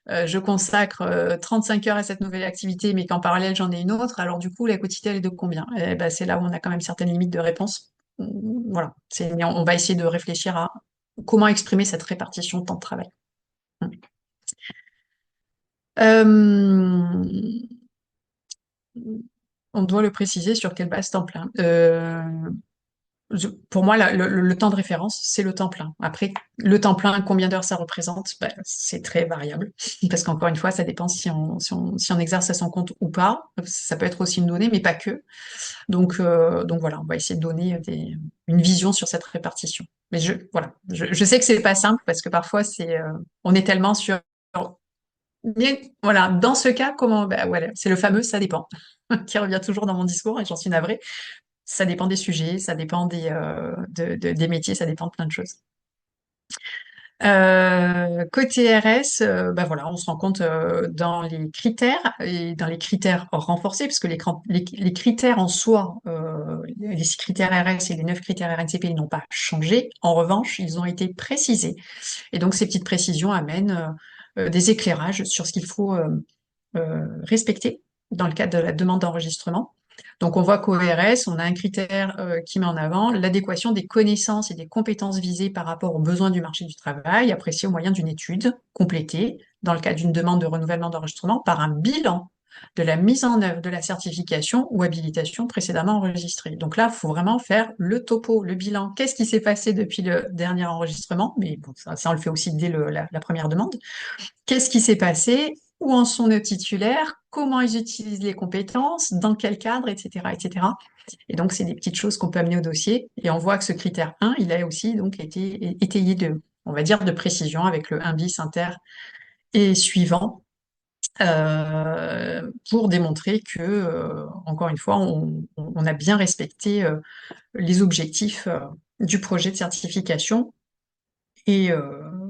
je consacre 35 heures à cette nouvelle activité, mais qu'en parallèle, j'en ai une autre, alors du coup, la quotité, elle est de combien? Eh ben, c'est là où on a quand même certaines limites de réponse. Voilà. Mais on va essayer de réfléchir à comment exprimer cette répartition de temps de travail. Euh, On doit le préciser sur quelle base temps plein. Pour moi, le temps de référence, c'est le temps plein. Après, le temps plein, combien d'heures ça représente, c'est très variable. Parce qu'encore une fois, ça dépend si on exerce à son compte ou pas. Ça peut être aussi une donnée, mais pas que. Donc voilà, on va essayer de donner une vision sur cette répartition. Mais voilà, je sais que c'est pas simple parce que parfois, on est tellement sur. Mais voilà, dans ce cas, comment, voilà, c'est le fameux ça dépend qui revient toujours dans mon discours et j'en suis navrée. Ça dépend des sujets, ça dépend des métiers, ça dépend de plein de choses. Côté RS, voilà, on se rend compte dans les critères et dans les critères renforcés, parce que les critères en soi, les 6 critères RS et les 9 critères RNCP, ils n'ont pas changé. En revanche, ils ont été précisés. Et donc, ces petites précisions amènent des éclairages sur ce qu'il faut respecter dans le cadre de la demande d'enregistrement. Donc, on voit qu'au RS, on a un critère qui met en avant l'adéquation des connaissances et des compétences visées par rapport aux besoins du marché du travail, appréciées au moyen d'une étude complétée dans le cadre d'une demande de renouvellement d'enregistrement par un bilan de la mise en œuvre de la certification ou habilitation précédemment enregistrée. Donc là, il faut vraiment faire le topo, le bilan. Qu'est-ce qui s'est passé depuis le dernier enregistrement? Mais bon, ça, on le fait aussi dès la première demande. Qu'est-ce qui s'est passé? Où en sont nos titulaires? Comment ils utilisent les compétences? Dans quel cadre? Etc., etc. Et donc, c'est des petites choses qu'on peut amener au dossier. Et on voit que ce critère 1, il a aussi donc été étayé on va dire, de précision avec le 1 bis inter et suivant pour démontrer que, encore une fois, on a bien respecté les objectifs du projet de certification et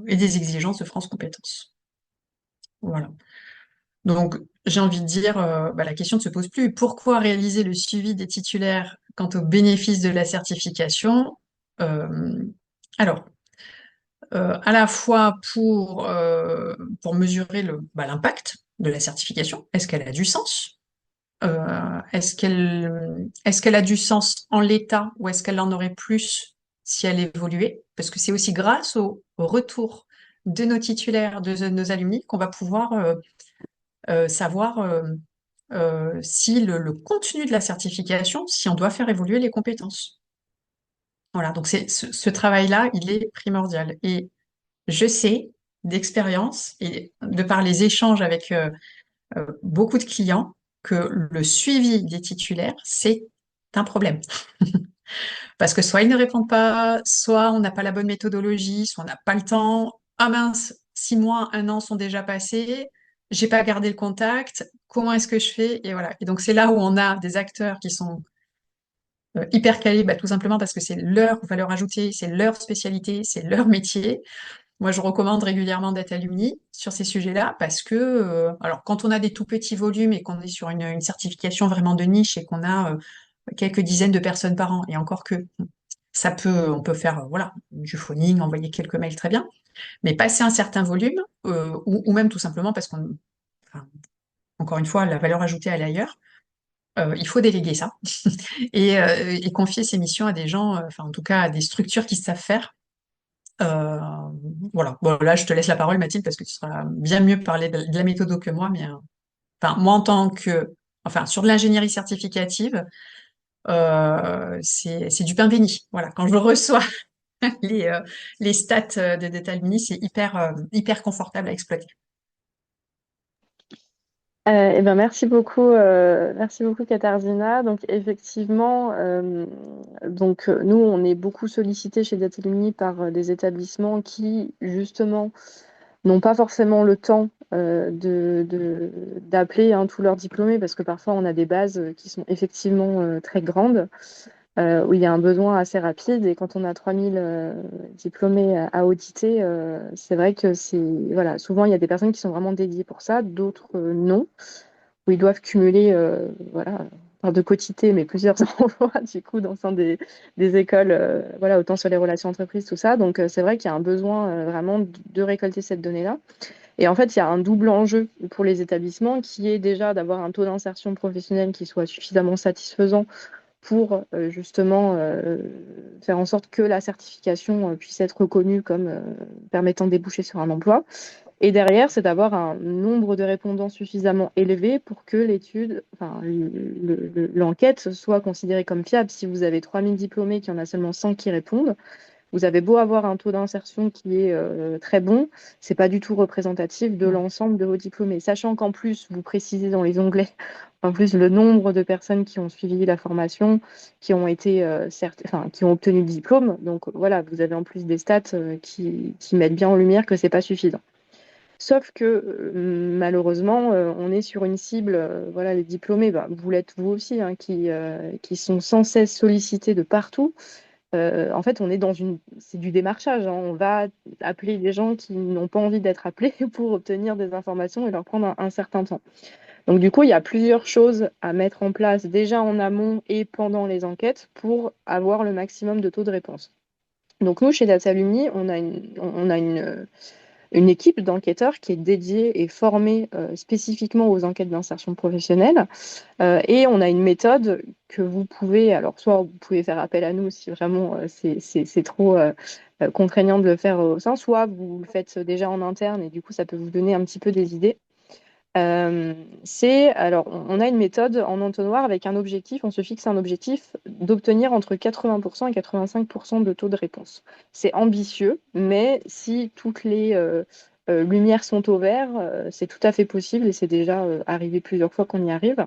des exigences de France Compétences. Voilà. Donc, j'ai envie de dire, la question ne se pose plus. Pourquoi réaliser le suivi des titulaires quant aux bénéfices de la certification? Euh, alors, à la fois pour mesurer l'impact de la certification, est-ce qu'elle a du sens? Est-ce qu'elle a du sens en l'état ou est-ce qu'elle en aurait plus si elle évoluait? Parce que c'est aussi grâce au retour de nos titulaires, de nos alumni, qu'on va pouvoir savoir si le contenu de la certification, si on doit faire évoluer les compétences. Voilà, donc ce travail-là, il est primordial. Et je sais d'expérience et de par les échanges avec beaucoup de clients que le suivi des titulaires, c'est un problème. Parce que soit ils ne répondent pas, soit on n'a pas la bonne méthodologie, soit on n'a pas le temps. Ah mince, 6 mois, 1 an sont déjà passés, j'ai pas gardé le contact, comment est-ce que je fais? Et voilà. Et donc c'est là où on a des acteurs qui sont hyper calés, tout simplement parce que c'est leur valeur ajoutée, c'est leur spécialité, c'est leur métier. Moi, je recommande régulièrement d'être alumni sur ces sujets-là parce que, alors, quand on a des tout petits volumes et qu'on est sur une certification vraiment de niche et qu'on a quelques dizaines de personnes par an, et encore que on peut faire, voilà, du phoning, envoyer quelques mails très bien, mais passer un certain volume, ou même tout simplement parce enfin, encore une fois, la valeur ajoutée, elle est ailleurs. Il faut déléguer ça et confier ces missions à des gens, enfin en tout cas à des structures qui savent faire. Euh, voilà. Bon, là, je te laisse la parole, Mathilde, parce que tu seras bien mieux parler de la méthode que moi. Mais enfin, moi, en tant que, enfin, sur de l'ingénierie certificative, c'est du pain béni. Voilà. Quand je reçois les, euh, les stats de Detalmini, c'est hyper confortable à exploiter. Eh ben, merci beaucoup Katarzyna. Donc effectivement, nous on est beaucoup sollicité chez Datalumy par des établissements qui justement n'ont pas forcément le temps d'appeler tous leurs diplômés parce que parfois on a des bases qui sont effectivement très grandes où il y a un besoin assez rapide et quand on a 3000 diplômés à auditer, c'est vrai que voilà, souvent il y a des personnes qui sont vraiment dédiées pour ça, d'autres non où ils doivent cumuler voilà, enfin, de quotité, mais plusieurs emplois du coup dans sein des écoles, voilà, autant sur les relations entreprises, tout ça. Donc c'est vrai qu'il y a un besoin vraiment de récolter cette donnée-là. Et en fait, il y a un double enjeu pour les établissements qui est déjà d'avoir un taux d'insertion professionnelle qui soit suffisamment satisfaisant pour justement faire en sorte que la certification puisse être reconnue comme permettant de déboucher sur un emploi. Et derrière, c'est d'avoir un nombre de répondants suffisamment élevé pour que l'enquête soit considérée comme fiable. Si vous avez 3000 diplômés, qu'il y en a seulement 100 qui répondent, vous avez beau avoir un taux d'insertion qui est très bon, c'est pas du tout représentatif de l'ensemble de vos diplômés. Sachant qu'en plus, vous précisez dans les onglets, en plus le nombre de personnes qui ont suivi la formation, qui ont été qui ont obtenu le diplôme. Donc voilà, vous avez en plus des stats qui mettent bien en lumière que c'est pas suffisant. Sauf que malheureusement, on est sur une cible, voilà, les diplômés, bah, vous l'êtes vous aussi, hein, qui sont sans cesse sollicités de partout. En fait, c'est du démarchage, hein. On va appeler des gens qui n'ont pas envie d'être appelés pour obtenir des informations et leur prendre un certain temps. Donc, du coup, il y a plusieurs choses à mettre en place déjà en amont et pendant les enquêtes pour avoir le maximum de taux de réponse. Donc, nous, chez Datalumni, on a une équipe d'enquêteurs qui est dédiée et formée spécifiquement aux enquêtes d'insertion professionnelle. Et on a une méthode que vous pouvez, alors soit vous pouvez faire appel à nous si vraiment c'est trop contraignant de le faire au sein, soit vous le faites déjà en interne et du coup ça peut vous donner un petit peu des idées. Alors, on a une méthode en entonnoir avec un objectif, on se fixe un objectif d'obtenir entre 80% et 85% de taux de réponse. C'est ambitieux, mais si toutes les lumières sont au vert, c'est tout à fait possible et c'est déjà arrivé plusieurs fois qu'on y arrive.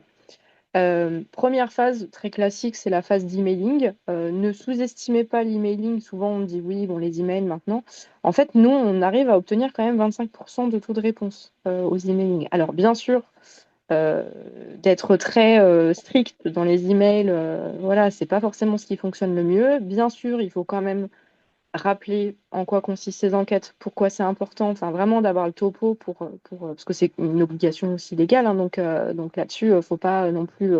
Première phase très classique, c'est la phase d'emailing. Ne sous-estimez pas l'emailing. Souvent, on dit oui, bon, les emails maintenant. En fait, nous, on arrive à obtenir quand même 25% de taux de réponse aux emailing. Alors, bien sûr, euh, d'être très strict dans les emails, voilà, c'est pas forcément ce qui fonctionne le mieux. Bien sûr, il faut quand même rappeler en quoi consistent ces enquêtes, pourquoi c'est important, enfin vraiment d'avoir le topo parce que c'est une obligation aussi légale, hein, donc là-dessus, il ne faut pas non plus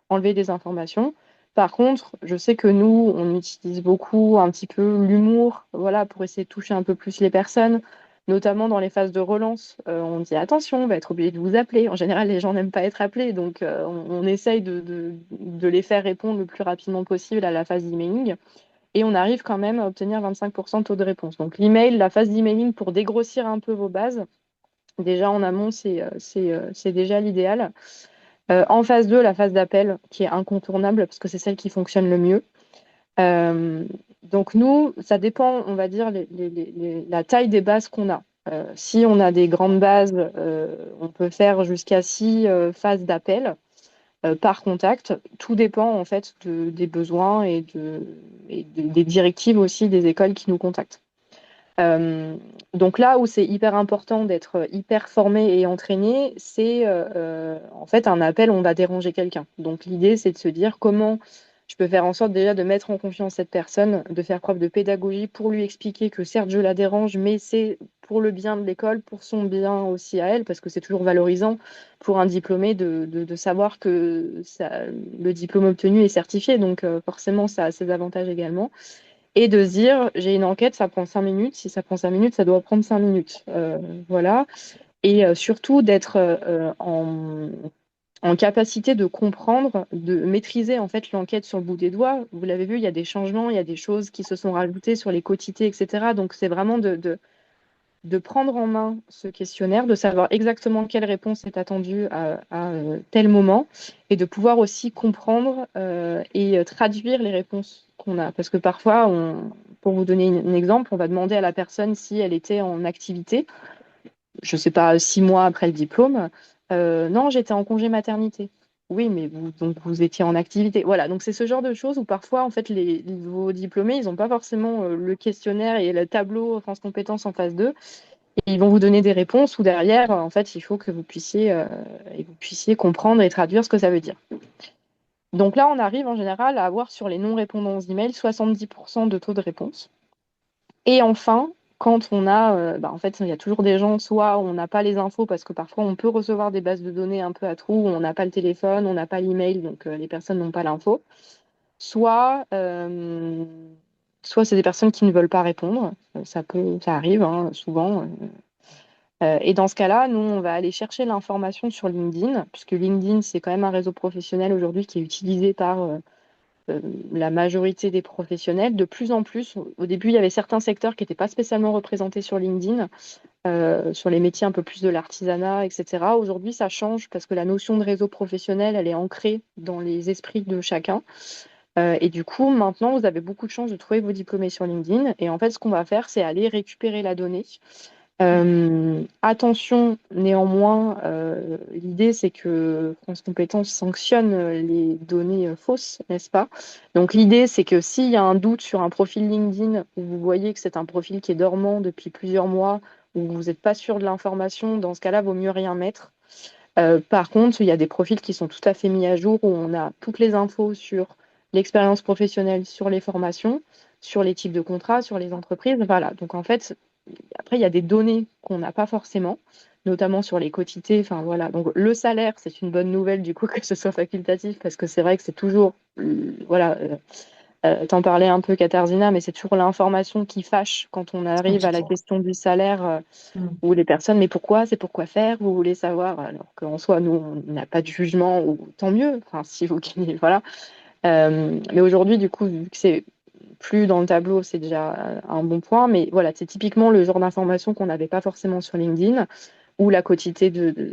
enlever des informations. Par contre, je sais que nous, on utilise beaucoup un petit peu l'humour, voilà, pour essayer de toucher un peu plus les personnes, notamment dans les phases de relance. On dit attention, on va être obligé de vous appeler. En général, les gens n'aiment pas être appelés, donc on essaye de les faire répondre le plus rapidement possible à la phase d'emailing. Et on arrive quand même à obtenir 25% de taux de réponse. Donc l'email, la phase d'emailing pour dégrossir un peu vos bases, déjà en amont, c'est déjà l'idéal. En phase 2, la phase d'appel, qui est incontournable parce que c'est celle qui fonctionne le mieux. Euh, donc nous, ça dépend, on va dire, la taille des bases qu'on a. Si on a des grandes bases, on peut faire jusqu'à 6 phases d'appel par contact. Tout dépend en fait des besoins des directives aussi des écoles qui nous contactent. Donc là où c'est hyper important d'être hyper formé et entraîné, c'est en fait un appel, on va déranger quelqu'un. Donc l'idée, c'est de se dire comment je peux faire en sorte déjà de mettre en confiance cette personne, de faire preuve de pédagogie pour lui expliquer que certes je la dérange, mais c'est pour le bien de l'école, pour son bien aussi à elle, parce que c'est toujours valorisant pour un diplômé de savoir que le diplôme obtenu est certifié, donc forcément ça a ses avantages également. Et de se dire, j'ai une enquête, ça prend 5 minutes, si ça prend 5 minutes, ça doit prendre 5 minutes. Voilà. Et surtout d'être en capacité de comprendre, de maîtriser en fait l'enquête sur le bout des doigts. Vous l'avez vu, il y a des changements, il y a des choses qui se sont rajoutées sur les quotités, etc. Donc c'est vraiment de prendre en main ce questionnaire, de savoir exactement quelle réponse est attendue à tel moment, et de pouvoir aussi comprendre et traduire les réponses qu'on a. Parce que parfois, pour vous donner un exemple, on va demander à la personne si elle était en activité, je ne sais pas, 6 mois après le diplôme. Non, j'étais en congé maternité. Oui, mais vous étiez en activité. Voilà, donc c'est ce genre de choses où parfois, en fait, les nouveaux diplômés, ils n'ont pas forcément le questionnaire et le tableau France Compétences en face d'eux. Et ils vont vous donner des réponses où derrière, en fait, il faut que vous puissiez comprendre et traduire ce que ça veut dire. Donc là, on arrive en général à avoir sur les non-répondants email 70% de taux de réponse. Et enfin, quand on a, en fait, il y a toujours des gens, soit on n'a pas les infos, parce que parfois on peut recevoir des bases de données un peu à trous, où on n'a pas le téléphone, on n'a pas l'email, donc les personnes n'ont pas l'info. Soit, soit c'est des personnes qui ne veulent pas répondre, ça arrive hein, souvent. Et dans ce cas-là, nous, on va aller chercher l'information sur LinkedIn, puisque LinkedIn, c'est quand même un réseau professionnel aujourd'hui qui est utilisé par la majorité des professionnels. De plus en plus, au début, il y avait certains secteurs qui n'étaient pas spécialement représentés sur LinkedIn, sur les métiers un peu plus de l'artisanat, etc. Aujourd'hui, ça change parce que la notion de réseau professionnel, elle est ancrée dans les esprits de chacun. Et du coup, maintenant, vous avez beaucoup de chances de trouver vos diplômés sur LinkedIn. Et en fait, ce qu'on va faire, c'est aller récupérer la donnée. Attention, néanmoins, l'idée c'est que France Compétences sanctionne les données fausses, n'est-ce pas? Donc l'idée c'est que s'il y a un doute sur un profil LinkedIn où vous voyez que c'est un profil qui est dormant depuis plusieurs mois, où vous n'êtes pas sûr de l'information, dans ce cas-là, vaut mieux rien mettre. Par contre, il y a des profils qui sont tout à fait mis à jour où on a toutes les infos sur l'expérience professionnelle, sur les formations, sur les types de contrats, sur les entreprises. Voilà. Donc en fait, après, il y a des données qu'on n'a pas forcément, notamment sur les quotités. Enfin, voilà. Donc, le salaire, c'est une bonne nouvelle, du coup, que ce soit facultatif, parce que c'est vrai que c'est toujours, voilà, t'en parlais un peu, Katarzyna, mais c'est toujours l'information qui fâche quand on C'est arrive à la compliqué. question du salaire, Mm. où les personnes, mais pourquoi, c'est pourquoi faire, vous voulez savoir, alors qu'en soi, nous, on n'a pas de jugement, ou tant mieux, enfin, si vous gagnez, voilà. Mais aujourd'hui, du coup, vu que c'est plus dans le tableau, c'est déjà un bon point. Mais voilà, c'est typiquement le genre d'information qu'on n'avait pas forcément sur LinkedIn, ou la quantité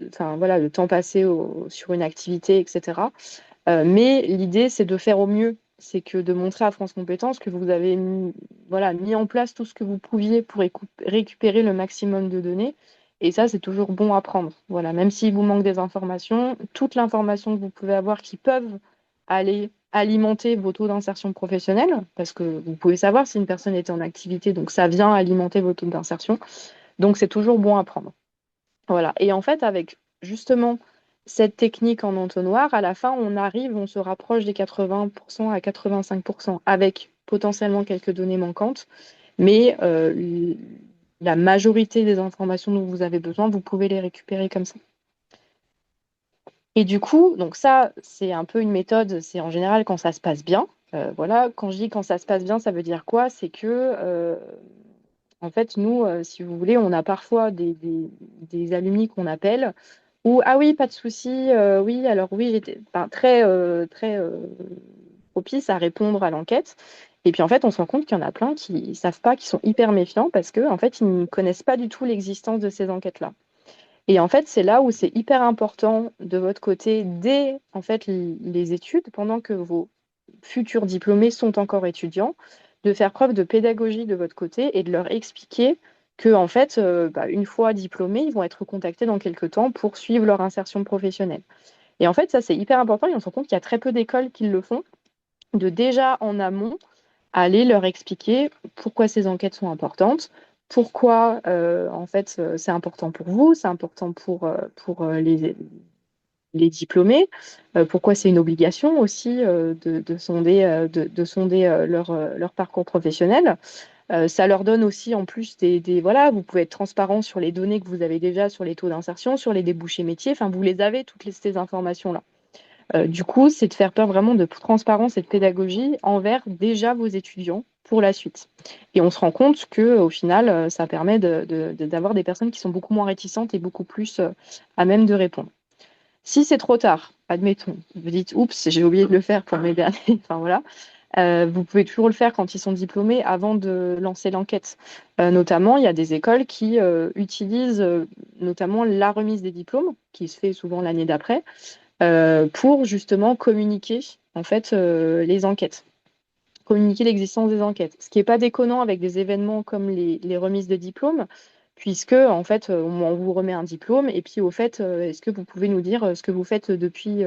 enfin voilà, le temps passé sur une activité, etc. Mais l'idée, c'est de faire au mieux. C'est que de montrer à France Compétences que vous avez voilà, mis en place tout ce que vous pouviez pour récupérer le maximum de données. Et ça, c'est toujours bon à prendre. Voilà, même s'il vous manque des informations, toute l'information que vous pouvez avoir qui peuvent aller alimenter vos taux d'insertion professionnelle, parce que vous pouvez savoir si une personne était en activité, donc ça vient alimenter vos taux d'insertion. Donc c'est toujours bon à prendre. Voilà. Et en fait, avec justement cette technique en entonnoir, à la fin, on se rapproche des 80% à 85%, avec potentiellement quelques données manquantes, mais la majorité des informations dont vous avez besoin, vous pouvez les récupérer comme ça. Et du coup, donc ça, c'est un peu une méthode, c'est en général quand ça se passe bien. Voilà, quand je dis quand ça se passe bien, ça veut dire quoi? C'est que, en fait, nous, si vous voulez, on a parfois des alumni qu'on appelle, ou ah oui, pas de souci, oui, alors oui, j'étais enfin, très propice à répondre à l'enquête. Et puis en fait, on se rend compte qu'il y en a plein qui ne savent pas, qui sont hyper méfiants parce que en fait, ils ne connaissent pas du tout l'existence de ces enquêtes-là. Et en fait, c'est là où c'est hyper important de votre côté, dès en fait les études, pendant que vos futurs diplômés sont encore étudiants, de faire preuve de pédagogie de votre côté et de leur expliquer que en fait, une fois diplômés, ils vont être contactés dans quelques temps pour suivre leur insertion professionnelle. Et en fait, ça c'est hyper important et on se rend compte qu'il y a très peu d'écoles qui le font, de déjà en amont aller leur expliquer pourquoi ces enquêtes sont importantes, pourquoi en fait c'est important pour vous, c'est important pour les diplômés. Pourquoi c'est une obligation aussi de sonder, leur parcours professionnel. Ça leur donne aussi en plus voilà, vous pouvez être transparent sur les données que vous avez déjà sur les taux d'insertion, sur les débouchés métiers, enfin vous les avez ces informations-là. Du coup, c'est de faire peur vraiment de transparence et de pédagogie envers déjà vos étudiants pour la suite. Et on se rend compte que au final, ça permet d'avoir des personnes qui sont beaucoup moins réticentes et beaucoup plus à même de répondre. Si c'est trop tard, admettons, vous dites oups, j'ai oublié de le faire pour mes derniers, enfin voilà, vous pouvez toujours le faire quand ils sont diplômés avant de lancer l'enquête. Notamment, il y a des écoles qui utilisent notamment la remise des diplômes, qui se fait souvent l'année d'après, pour justement communiquer en fait les enquêtes, communiquer l'existence des enquêtes. Ce qui n'est pas déconnant avec des événements comme les remises de diplômes, puisque en fait on vous remet un diplôme et puis au fait est-ce que vous pouvez nous dire ce que vous faites depuis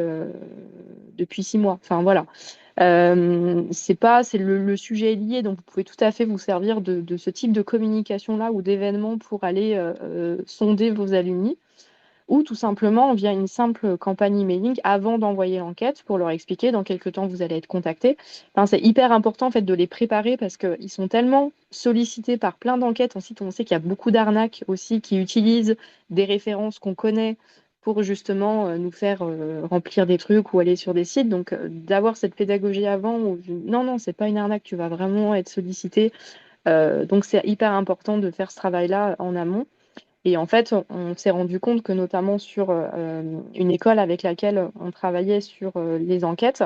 6 mois. Enfin voilà. C'est le sujet est lié, donc vous pouvez tout à fait vous servir de ce type de communication-là ou d'événements pour aller sonder vos alumni ou tout simplement via une simple campagne emailing avant d'envoyer l'enquête pour leur expliquer dans quelques temps vous allez être contacté. Enfin, c'est hyper important en fait de les préparer parce qu'ils sont tellement sollicités par plein d'enquêtes. Ensuite, on sait qu'il y a beaucoup d'arnaques aussi qui utilisent des références qu'on connaît pour justement nous faire remplir des trucs ou aller sur des sites. Donc, d'avoir cette pédagogie avant, où, non, non, c'est pas une arnaque, tu vas vraiment être sollicité. Donc, c'est hyper important de faire ce travail-là en amont. Et en fait, on s'est rendu compte que notamment sur une école avec laquelle on travaillait sur les enquêtes,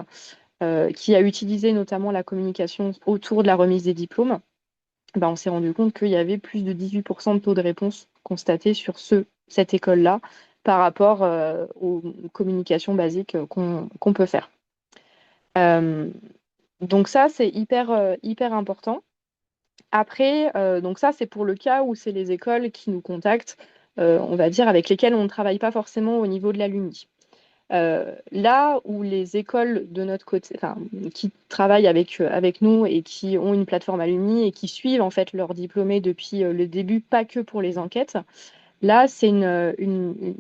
qui a utilisé notamment la communication autour de la remise des diplômes, ben, on s'est rendu compte qu'il y avait plus de 18% de taux de réponse constaté sur cette école-là par rapport aux communications basiques qu'on peut faire. Donc ça, c'est hyper important. Après, donc ça, c'est pour le cas où c'est les écoles qui nous contactent, on va dire, avec lesquelles on ne travaille pas forcément au niveau de l'alumni. Là où les écoles de notre côté, enfin, qui travaillent avec nous et qui ont une plateforme alumni et qui suivent en fait leurs diplômés depuis le début, pas que pour les enquêtes, là, c'est une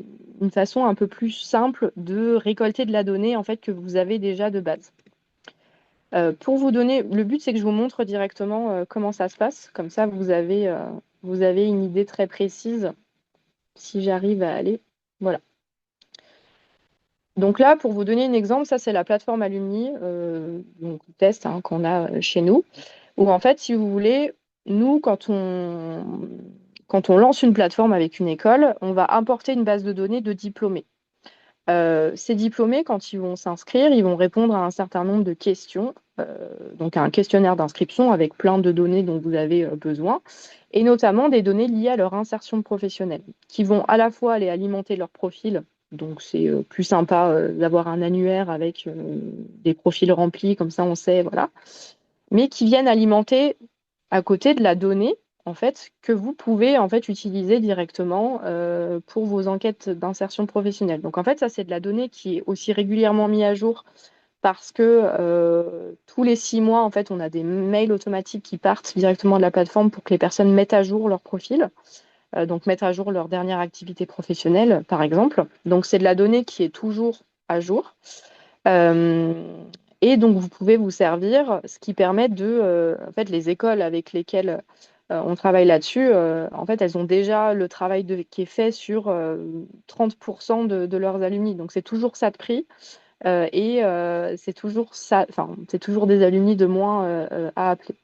façon un peu plus simple de récolter de la donnée en fait que vous avez déjà de base. Pour vous donner, le but c'est que je vous montre directement comment ça se passe, comme ça vous avez une idée très précise si j'arrive à aller. Voilà. Donc là, pour vous donner un exemple, ça c'est la plateforme Alumni, donc test qu'on a chez nous, où en fait, si vous voulez, nous, quand on lance une plateforme avec une école, on va importer une base de données de diplômés. Ces diplômés, quand ils vont s'inscrire, ils vont répondre à un certain nombre de questions, donc à un questionnaire d'inscription avec plein de données dont vous avez besoin, et notamment des données liées à leur insertion professionnelle, qui vont à la fois aller alimenter leur profil, donc c'est plus sympa d'avoir un annuaire avec des profils remplis, comme ça on sait, voilà, mais qui viennent alimenter à côté de la donnée en fait, que vous pouvez en fait utiliser directement pour vos enquêtes d'insertion professionnelle. Donc en fait, ça c'est de la donnée qui est aussi régulièrement mise à jour parce que tous les 6 mois, en fait, on a des mails automatiques qui partent directement de la plateforme pour que les personnes mettent à jour leur profil, donc mettent à jour leur dernière activité professionnelle, par exemple. Donc c'est de la donnée qui est toujours à jour. Et donc, vous pouvez vous servir, ce qui permet en fait, les écoles avec lesquelles on travaille là-dessus, en fait, elles ont déjà le travail qui est fait sur 30% de leurs alumni. Donc, c'est toujours ça de prix. Et c'est toujours ça, enfin, c'est toujours des alumni de moins à appeler.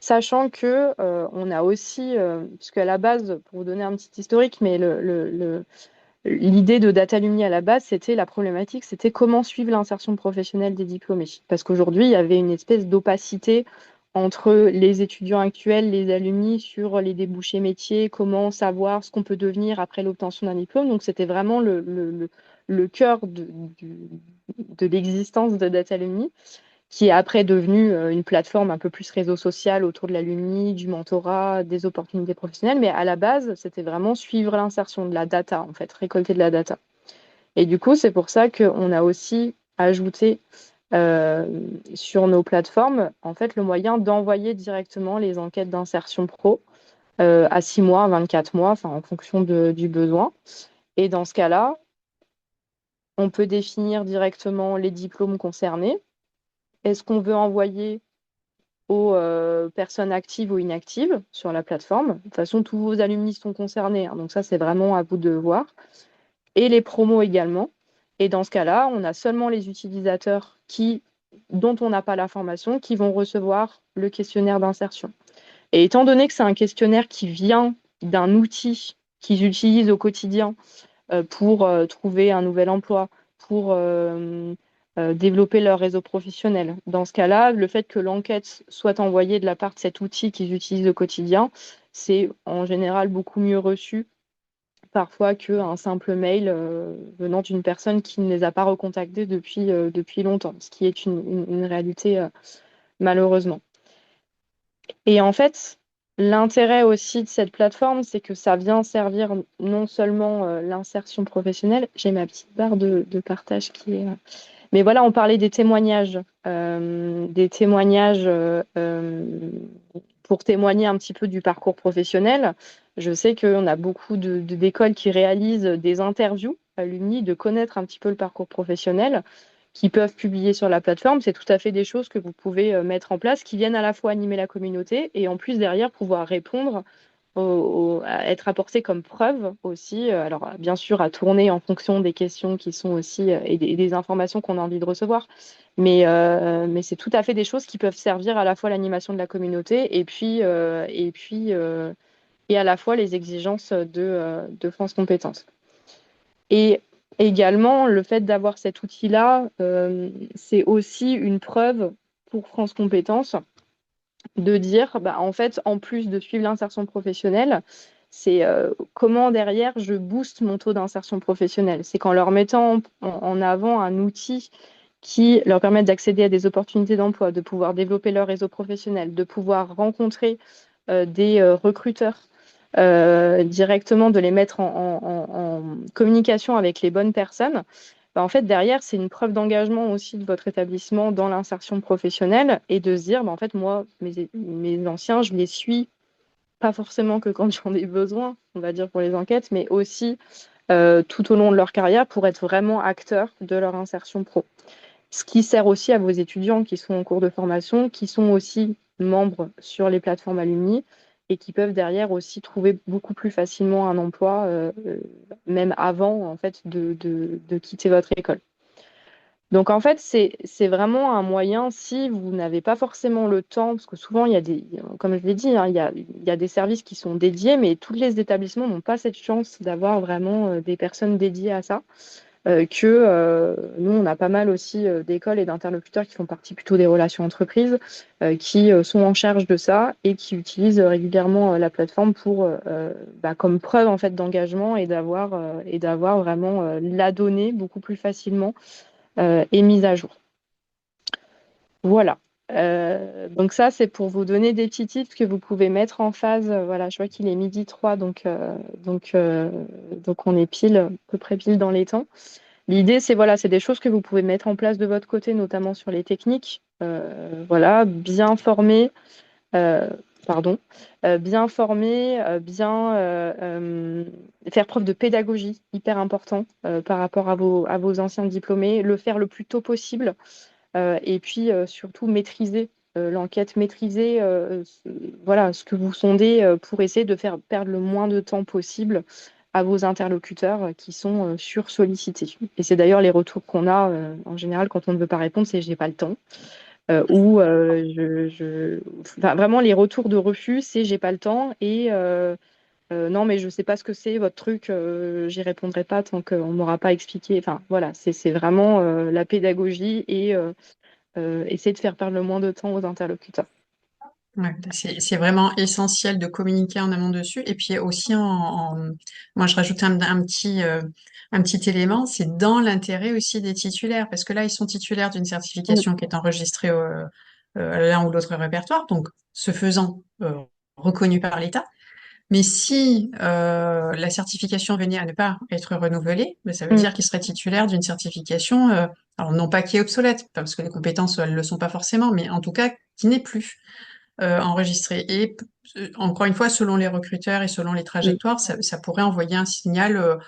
Sachant que on a aussi, puisque à la base, pour vous donner un petit historique, mais l'idée de Datalumni à la base, c'était la problématique, c'était comment suivre l'insertion professionnelle des diplômés. Parce qu'aujourd'hui, il y avait une espèce d'opacité entre les étudiants actuels, les alumni sur les débouchés métiers, comment savoir ce qu'on peut devenir après l'obtention d'un diplôme. Donc, c'était vraiment le cœur de l'existence de Datalumni, qui est après devenue une plateforme un peu plus réseau social autour de l'alumni, du mentorat, des opportunités professionnelles. Mais à la base, c'était vraiment suivre l'insertion de la data, en fait, récolter de la data. Et du coup, c'est pour ça qu'on a aussi ajouté sur nos plateformes, en fait, le moyen d'envoyer directement les enquêtes d'insertion pro à 6 mois, 24 mois, enfin, en fonction du besoin. Et dans ce cas-là, on peut définir directement les diplômes concernés. Est-ce qu'on veut envoyer aux personnes actives ou inactives sur la plateforme? De toute façon, tous vos alumni sont concernés, hein, donc ça, c'est vraiment à vous de voir. Et les promos également. Et dans ce cas-là, on a seulement les utilisateurs dont on n'a pas la formation qui vont recevoir le questionnaire d'insertion. Et étant donné que c'est un questionnaire qui vient d'un outil qu'ils utilisent au quotidien pour trouver un nouvel emploi, pour développer leur réseau professionnel. Dans ce cas-là, le fait que l'enquête soit envoyée de la part de cet outil qu'ils utilisent au quotidien, c'est en général beaucoup mieux reçu parfois qu'un simple mail venant d'une personne qui ne les a pas recontactés depuis longtemps, ce qui est une réalité malheureusement. Et en fait, l'intérêt aussi de cette plateforme, c'est que ça vient servir non seulement l'insertion professionnelle, j'ai ma petite barre de partage qui est... Mais voilà, on parlait des témoignages pour témoigner un petit peu du parcours professionnel. Je sais qu'on a beaucoup d'écoles qui réalisent des interviews alumni, de connaître un petit peu le parcours professionnel, qui peuvent publier sur la plateforme. C'est tout à fait des choses que vous pouvez mettre en place, qui viennent à la fois animer la communauté et en plus derrière pouvoir répondre à être apporté comme preuve aussi. Alors, bien sûr, à tourner en fonction des questions qui sont aussi et des informations qu'on a envie de recevoir. Mais c'est tout à fait des choses qui peuvent servir à la fois l'animation de la communauté et à la fois les exigences de France Compétences. Et également, le fait d'avoir cet outil-là, c'est aussi une preuve pour France Compétences de dire, bah, en fait, en plus de suivre l'insertion professionnelle, c'est comment derrière je booste mon taux d'insertion professionnelle. C'est qu'en leur mettant en avant un outil qui leur permet d'accéder à des opportunités d'emploi, de pouvoir développer leur réseau professionnel, de pouvoir rencontrer des recruteurs directement, de les mettre en communication avec les bonnes personnes. Bah, en fait, derrière, c'est une preuve d'engagement aussi de votre établissement dans l'insertion professionnelle et de se dire, bah, en fait, moi, mes anciens, je les suis pas forcément que quand j'en ai besoin, on va dire pour les enquêtes, mais aussi tout au long de leur carrière pour être vraiment acteurs de leur insertion pro. Ce qui sert aussi à vos étudiants qui sont en cours de formation, qui sont aussi membres sur les plateformes alumni et qui peuvent derrière aussi trouver beaucoup plus facilement un emploi, même avant en fait, de quitter votre école. Donc en fait, c'est vraiment un moyen, si vous n'avez pas forcément le temps, parce que souvent, comme je l'ai dit, hein, il y a des services qui sont dédiés, mais tous les établissements n'ont pas cette chance d'avoir vraiment des personnes dédiées à ça. Nous, on a pas mal aussi d'écoles et d'interlocuteurs qui font partie plutôt des relations entreprises, qui sont en charge de ça et qui utilisent régulièrement la plateforme pour, comme preuve en fait d'engagement et d'avoir vraiment la donnée beaucoup plus facilement et mise à jour. Voilà. Donc ça, c'est pour vous donner des petits tips que vous pouvez mettre en phase. Voilà, je vois qu'il est 12h03, donc on est à peu près pile dans les temps. L'idée, c'est des choses que vous pouvez mettre en place de votre côté, notamment sur les techniques. Voilà, bien former, bien former, faire preuve de pédagogie, hyper important par rapport à vos anciens diplômés, le faire le plus tôt possible, et puis surtout maîtriser l'enquête, maîtriser ce que vous sondez pour essayer de faire perdre le moins de temps possible à vos interlocuteurs qui sont sursollicités. Et c'est d'ailleurs les retours qu'on a en général quand on ne veut pas répondre, c'est j'ai pas le temps. Enfin, vraiment les retours de refus, c'est j'ai pas le temps et non mais je sais pas ce que c'est votre truc, j'y répondrai pas tant qu'on m'aura pas expliqué. Enfin voilà, c'est vraiment la pédagogie et essayer de faire perdre le moins de temps aux interlocuteurs. Ouais, c'est vraiment essentiel de communiquer en amont dessus. Et puis aussi, moi, je rajoute un petit élément, c'est dans l'intérêt aussi des titulaires, parce que là, ils sont titulaires d'une Mm. certification qui est enregistrée à l'un ou l'autre répertoire, donc ce faisant reconnu par l'État. Mais si la certification venait à ne pas être renouvelée, ben, ça veut Mm. dire qu'ils seraient titulaires d'une certification, alors non pas qui est obsolète, parce que les compétences, elles le sont pas forcément, mais en tout cas qui n'est plus enregistré. Et encore une fois, selon les recruteurs et selon les Mm. trajectoires, ça pourrait envoyer un signal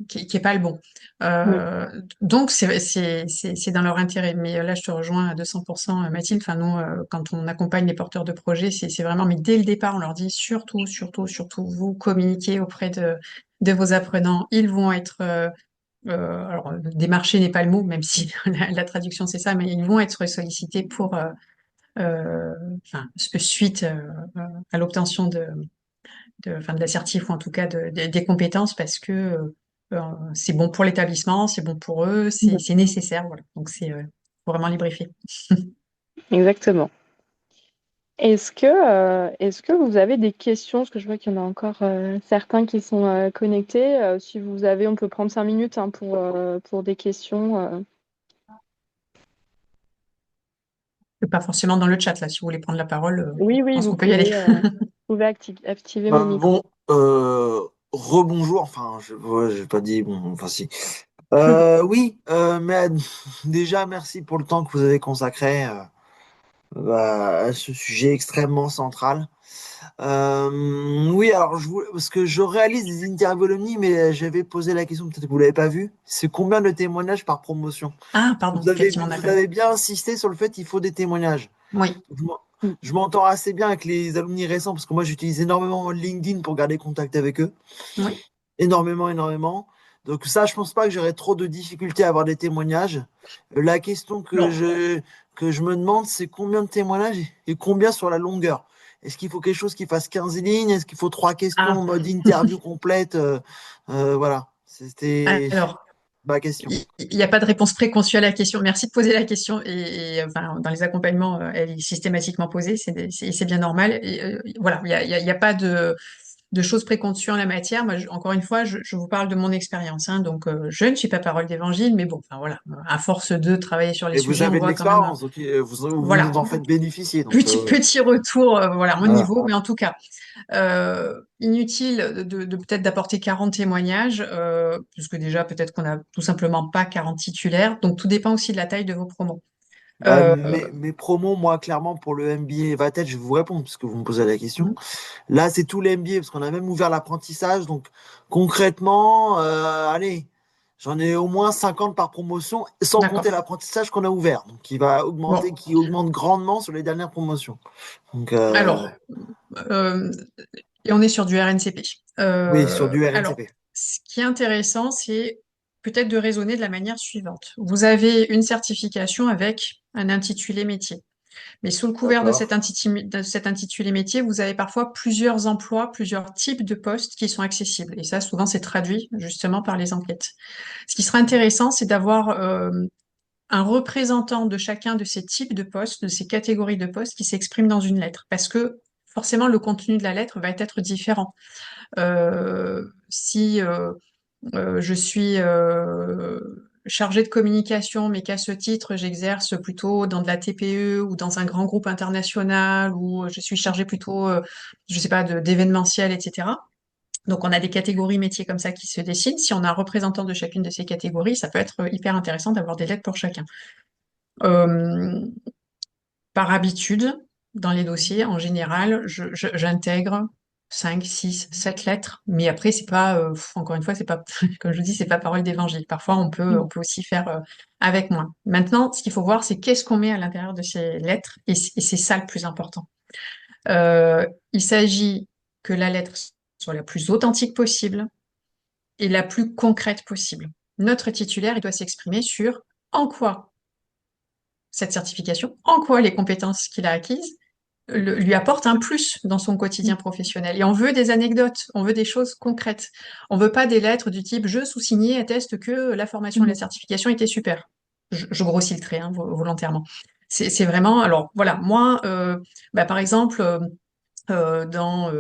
qui est pas le bon. Mm. Donc c'est dans leur intérêt. Mais là, je te rejoins à 200%, Mathilde. Enfin, nous, quand on accompagne les porteurs de projets, c'est vraiment, mais dès le départ, on leur dit surtout, surtout, surtout, vous communiquez auprès de vos apprenants. Ils vont être alors, démarcher n'est pas le mot, même si la traduction c'est ça, mais ils vont être sollicités pour, euh, enfin, suite à l'obtention enfin, de l'assertif ou en tout cas des compétences parce que c'est bon pour l'établissement, c'est bon pour eux, Mm. c'est nécessaire, voilà. Donc faut vraiment les briefer. Exactement. Est-ce que vous avez des questions? Parce que je vois qu'il y en a encore certains qui sont connectés. Si vous avez, on peut prendre 5 minutes hein, pour des questions. Pas forcément dans le chat là, si vous voulez prendre la parole, Oui, je oui, pense qu'on peut y aller. vous pouvez activer mon Bon, micro. rebonjour, enfin, ouais, j'ai pas dit, bon, enfin si. Oui, mais déjà, merci pour le temps que vous avez consacré à ce sujet extrêmement central. Oui, alors, parce que je réalise des interviews alumni, mais j'avais posé la question, peut-être que vous l'avez pas vu, c'est combien de témoignages par promotion? Ah, pardon, effectivement, on n'a Vous pas vu. avez bien insisté sur le fait qu'il faut des témoignages. Oui, Je m'en- Mm. je m'entends assez bien avec les alumni récents, parce que moi, j'utilise énormément LinkedIn pour garder contact avec eux. oui. Énormément, énormément. Donc ça, je pense pas que j'aurais trop de difficultés à avoir des témoignages. La question Non. que je me demande, c'est combien de témoignages et combien sur la longueur. Est-ce qu'il faut quelque chose qui fasse 15 lignes? Est-ce qu'il faut trois questions Ah, en mode interview complète? Voilà, c'était alors. ma question. Il n'y a pas de réponse préconçue à la question. Merci de poser la question. Enfin, dans les accompagnements, elle est systématiquement posée. C'est bien normal. Voilà, il y a pas de choses préconçues en la matière. Moi, encore une fois, je vous parle de mon expérience. Hein. Donc, je ne suis pas parole d'évangile, mais bon, enfin voilà, à force de travailler sur les Et vous sujets, on avez de voit quand même, l'expérience, donc vous nous voilà, en faites bénéficier. Donc petit retour, voilà, au voilà. niveau. Mais en tout cas, inutile peut-être d'apporter 40 témoignages, puisque déjà peut-être qu'on n'a tout simplement pas 40 titulaires. Donc tout dépend aussi de la taille de vos promos. Bah, Euh, mes promos, moi, clairement, pour le MBA Vatel, je vais vous répondre, puisque vous me posez la question. Là, c'est tout l'MBA, parce qu'on a même ouvert l'apprentissage. Donc, concrètement, allez, j'en ai au moins 50 par promotion, sans compter d'accord. l'apprentissage qu'on a ouvert. Donc, qui va augmenter, Bon, qui augmente grandement sur les dernières promotions. Donc, alors, euh, et on est sur du RNCP. oui, sur du Alors, RNCP. ce qui est intéressant, c'est peut-être de raisonner de la manière suivante. Vous avez une certification avec un intitulé métier. Mais sous le couvert D'accord. de cet intitulé métier, vous avez parfois plusieurs emplois, plusieurs types de postes qui sont accessibles. Et ça, souvent, c'est traduit justement par les enquêtes. Ce qui sera intéressant, c'est d'avoir un représentant de chacun de ces types de postes, de ces catégories de postes qui s'exprime dans une lettre. Parce que forcément, le contenu de la lettre va être différent. Si je suis chargée de communication, mais qu'à ce titre, j'exerce plutôt dans de la TPE ou dans un grand groupe international, ou je suis chargée plutôt, je sais pas, d'événementiel, etc. Donc, on a des catégories métiers comme ça qui se dessinent. Si on a un représentant de chacune de ces catégories, ça peut être hyper intéressant d'avoir des lettres pour chacun. Euh, Par habitude, dans les dossiers, en général, j'intègre 5, 6, 7 lettres, mais après, c'est pas, encore une fois, c'est pas, comme je vous dis, c'est pas parole d'évangile. Parfois, on peut aussi faire avec moins. Maintenant, ce qu'il faut voir, c'est qu'est-ce qu'on met à l'intérieur de ces lettres, et c'est ça le plus important. Il s'agit que la lettre soit la plus authentique possible et la plus concrète possible. Notre titulaire, il doit s'exprimer sur en quoi cette certification, en quoi les compétences qu'il a acquises lui apporte un plus dans son quotidien professionnel. Et on veut des anecdotes, on veut des choses concrètes. On veut pas des lettres du type je sous-signé atteste que la formation et la certification étaient super. Je grossis le trait hein, volontairement. C'est vraiment alors voilà moi par exemple dans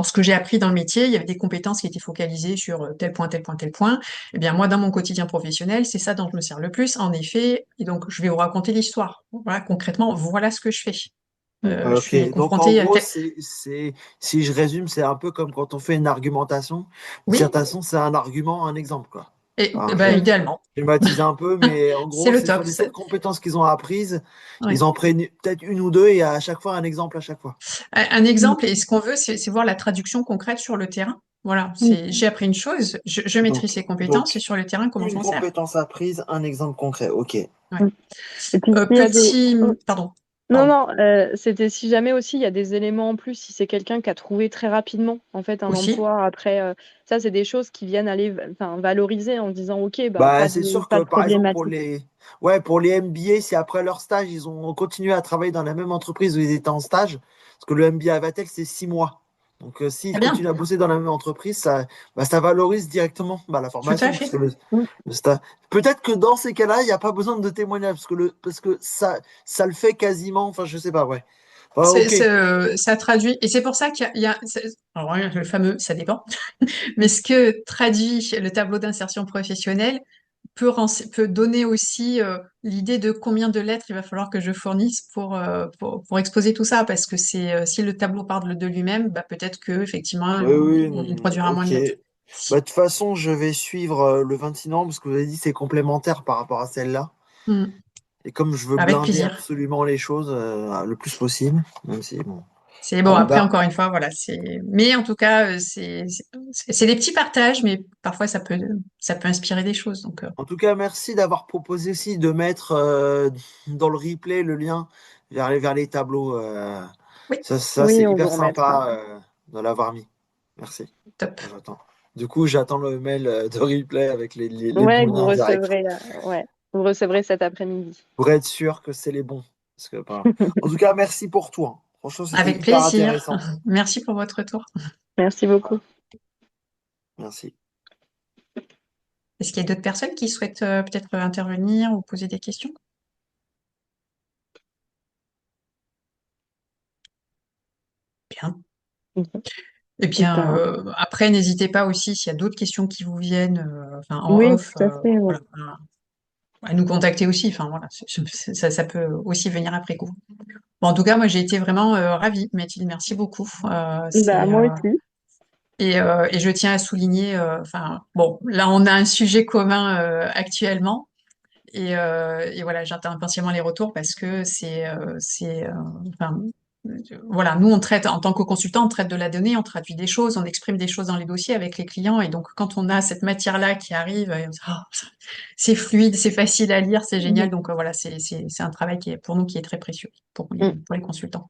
ce que j'ai appris dans le métier, il y avait des compétences qui étaient focalisées sur tel point, tel point, tel point. Eh bien, moi, dans mon quotidien professionnel, c'est ça dont je me sers le plus, en effet. Et donc, je vais vous raconter l'histoire. Voilà, concrètement, voilà ce que je fais. Je Ok, suis donc en confrontée à gros, tel... si je résume, c'est un peu comme quand on fait une argumentation. Une Oui, dissertation, c'est un argument, un exemple, quoi. Et Enfin, bah, idéalement, schématise un peu, mais en c'est gros, le c'est sur top. les 7 compétences qu'ils ont apprises, Ouais. ils en prennent peut-être une ou deux et à chaque fois un exemple à chaque fois. Un exemple, et ce qu'on veut, c'est voir la traduction concrète sur le terrain. Voilà, j'ai appris une chose, je maîtrise Donc, ces compétences, et donc, sur le terrain, comment je une m'en sers? compétence apprise, un exemple concret. Ok. Ouais. Et puis, s'il y a des... Petit, oh, pardon, non, pardon, non, c'était si jamais aussi il y a des éléments en plus, si c'est quelqu'un qui a trouvé très rapidement en fait un aussi. emploi après, ça c'est des choses qui viennent aller enfin, valoriser en disant ok, bah, Bah, c'est sûr pas que de par exemple problématique. pour les MBA, si après leur stage, ils ont continué à travailler dans la même entreprise où ils étaient en stage, parce que le MBA à Vatel, c'est 6 mois. Donc, s'ils Très bien, continuent à bosser dans la même entreprise, ça valorise directement la tout à formation, parce fait. que Mm. le stage. Peut-être que dans ces cas-là, il n'y a pas besoin de témoignage, parce que ça le fait quasiment. Enfin, je sais pas, ouais. Enfin, ok. Ça traduit, et c'est pour ça alors, le fameux, ça dépend, mais ce que traduit le tableau d'insertion professionnelle peut donner aussi l'idée de combien de lettres il va falloir que je fournisse pour exposer tout ça, parce que si le tableau parle de lui-même, bah, peut-être que effectivement Oui, oui, on produira moins de ok. lettres. Bah, de toute façon, je vais suivre le 26 novembre, parce que vous avez dit c'est complémentaire par rapport à celle-là. Hmm. Et comme je veux Avec blinder plaisir. absolument les choses le plus possible, même si, bon. C'est bon, Voilà, après, bah, encore une fois, voilà, mais en tout cas, c'est des petits partages, mais parfois ça peut inspirer des choses. Donc, en tout cas, merci d'avoir proposé aussi de mettre dans le replay le lien vers les tableaux. oui, Ça c'est Oui, on vous hyper remettra. sympa de l'avoir mis. Merci. top. J'attends. Du coup, j'attends le mail de replay avec les bons Ouais, que vous liens directs recevrez, ouais, vous recevrez cet après-midi. pour être sûr que c'est les bons. Parce que, en tout cas, merci pour tout, hein. Franchement, c'était Avec hyper plaisir. intéressant. Merci pour votre retour. Merci beaucoup. Merci. Est-ce qu'il y a d'autres personnes qui souhaitent peut-être intervenir ou poser des questions? Bien. Mhm. Eh Eh bien, ben, après, n'hésitez pas aussi, s'il y a d'autres questions qui vous viennent, enfin, en oui, off, tout à fait. Ouais. voilà, à nous contacter aussi. Enfin, voilà, ça peut aussi venir après coup. Bon, en tout cas, moi, j'ai été vraiment ravie, Mathilde. Merci beaucoup. Bah, moi aussi. Et je tiens à souligner, enfin, bon, là, on a un sujet commun actuellement. Et voilà, j'attends impatiemment les retours parce que enfin, voilà, nous on traite en tant que consultant, on traite de la donnée, on traduit des choses, on exprime des choses dans les dossiers avec les clients, et donc quand on a cette matière-là qui arrive, on se dit, oh, c'est fluide, c'est facile à lire, c'est génial. Mhm. Donc voilà, c'est un travail qui est pour nous qui est très précieux Mm. pour les consultants.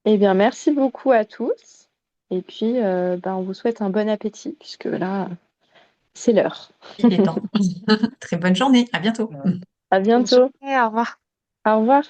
Eh bien, merci beaucoup à tous. Et puis, bah, on vous souhaite un bon appétit, puisque là, c'est l'heure. Il est temps. Très bonne journée, à bientôt. À Bonne bientôt. journée, au revoir. Au revoir.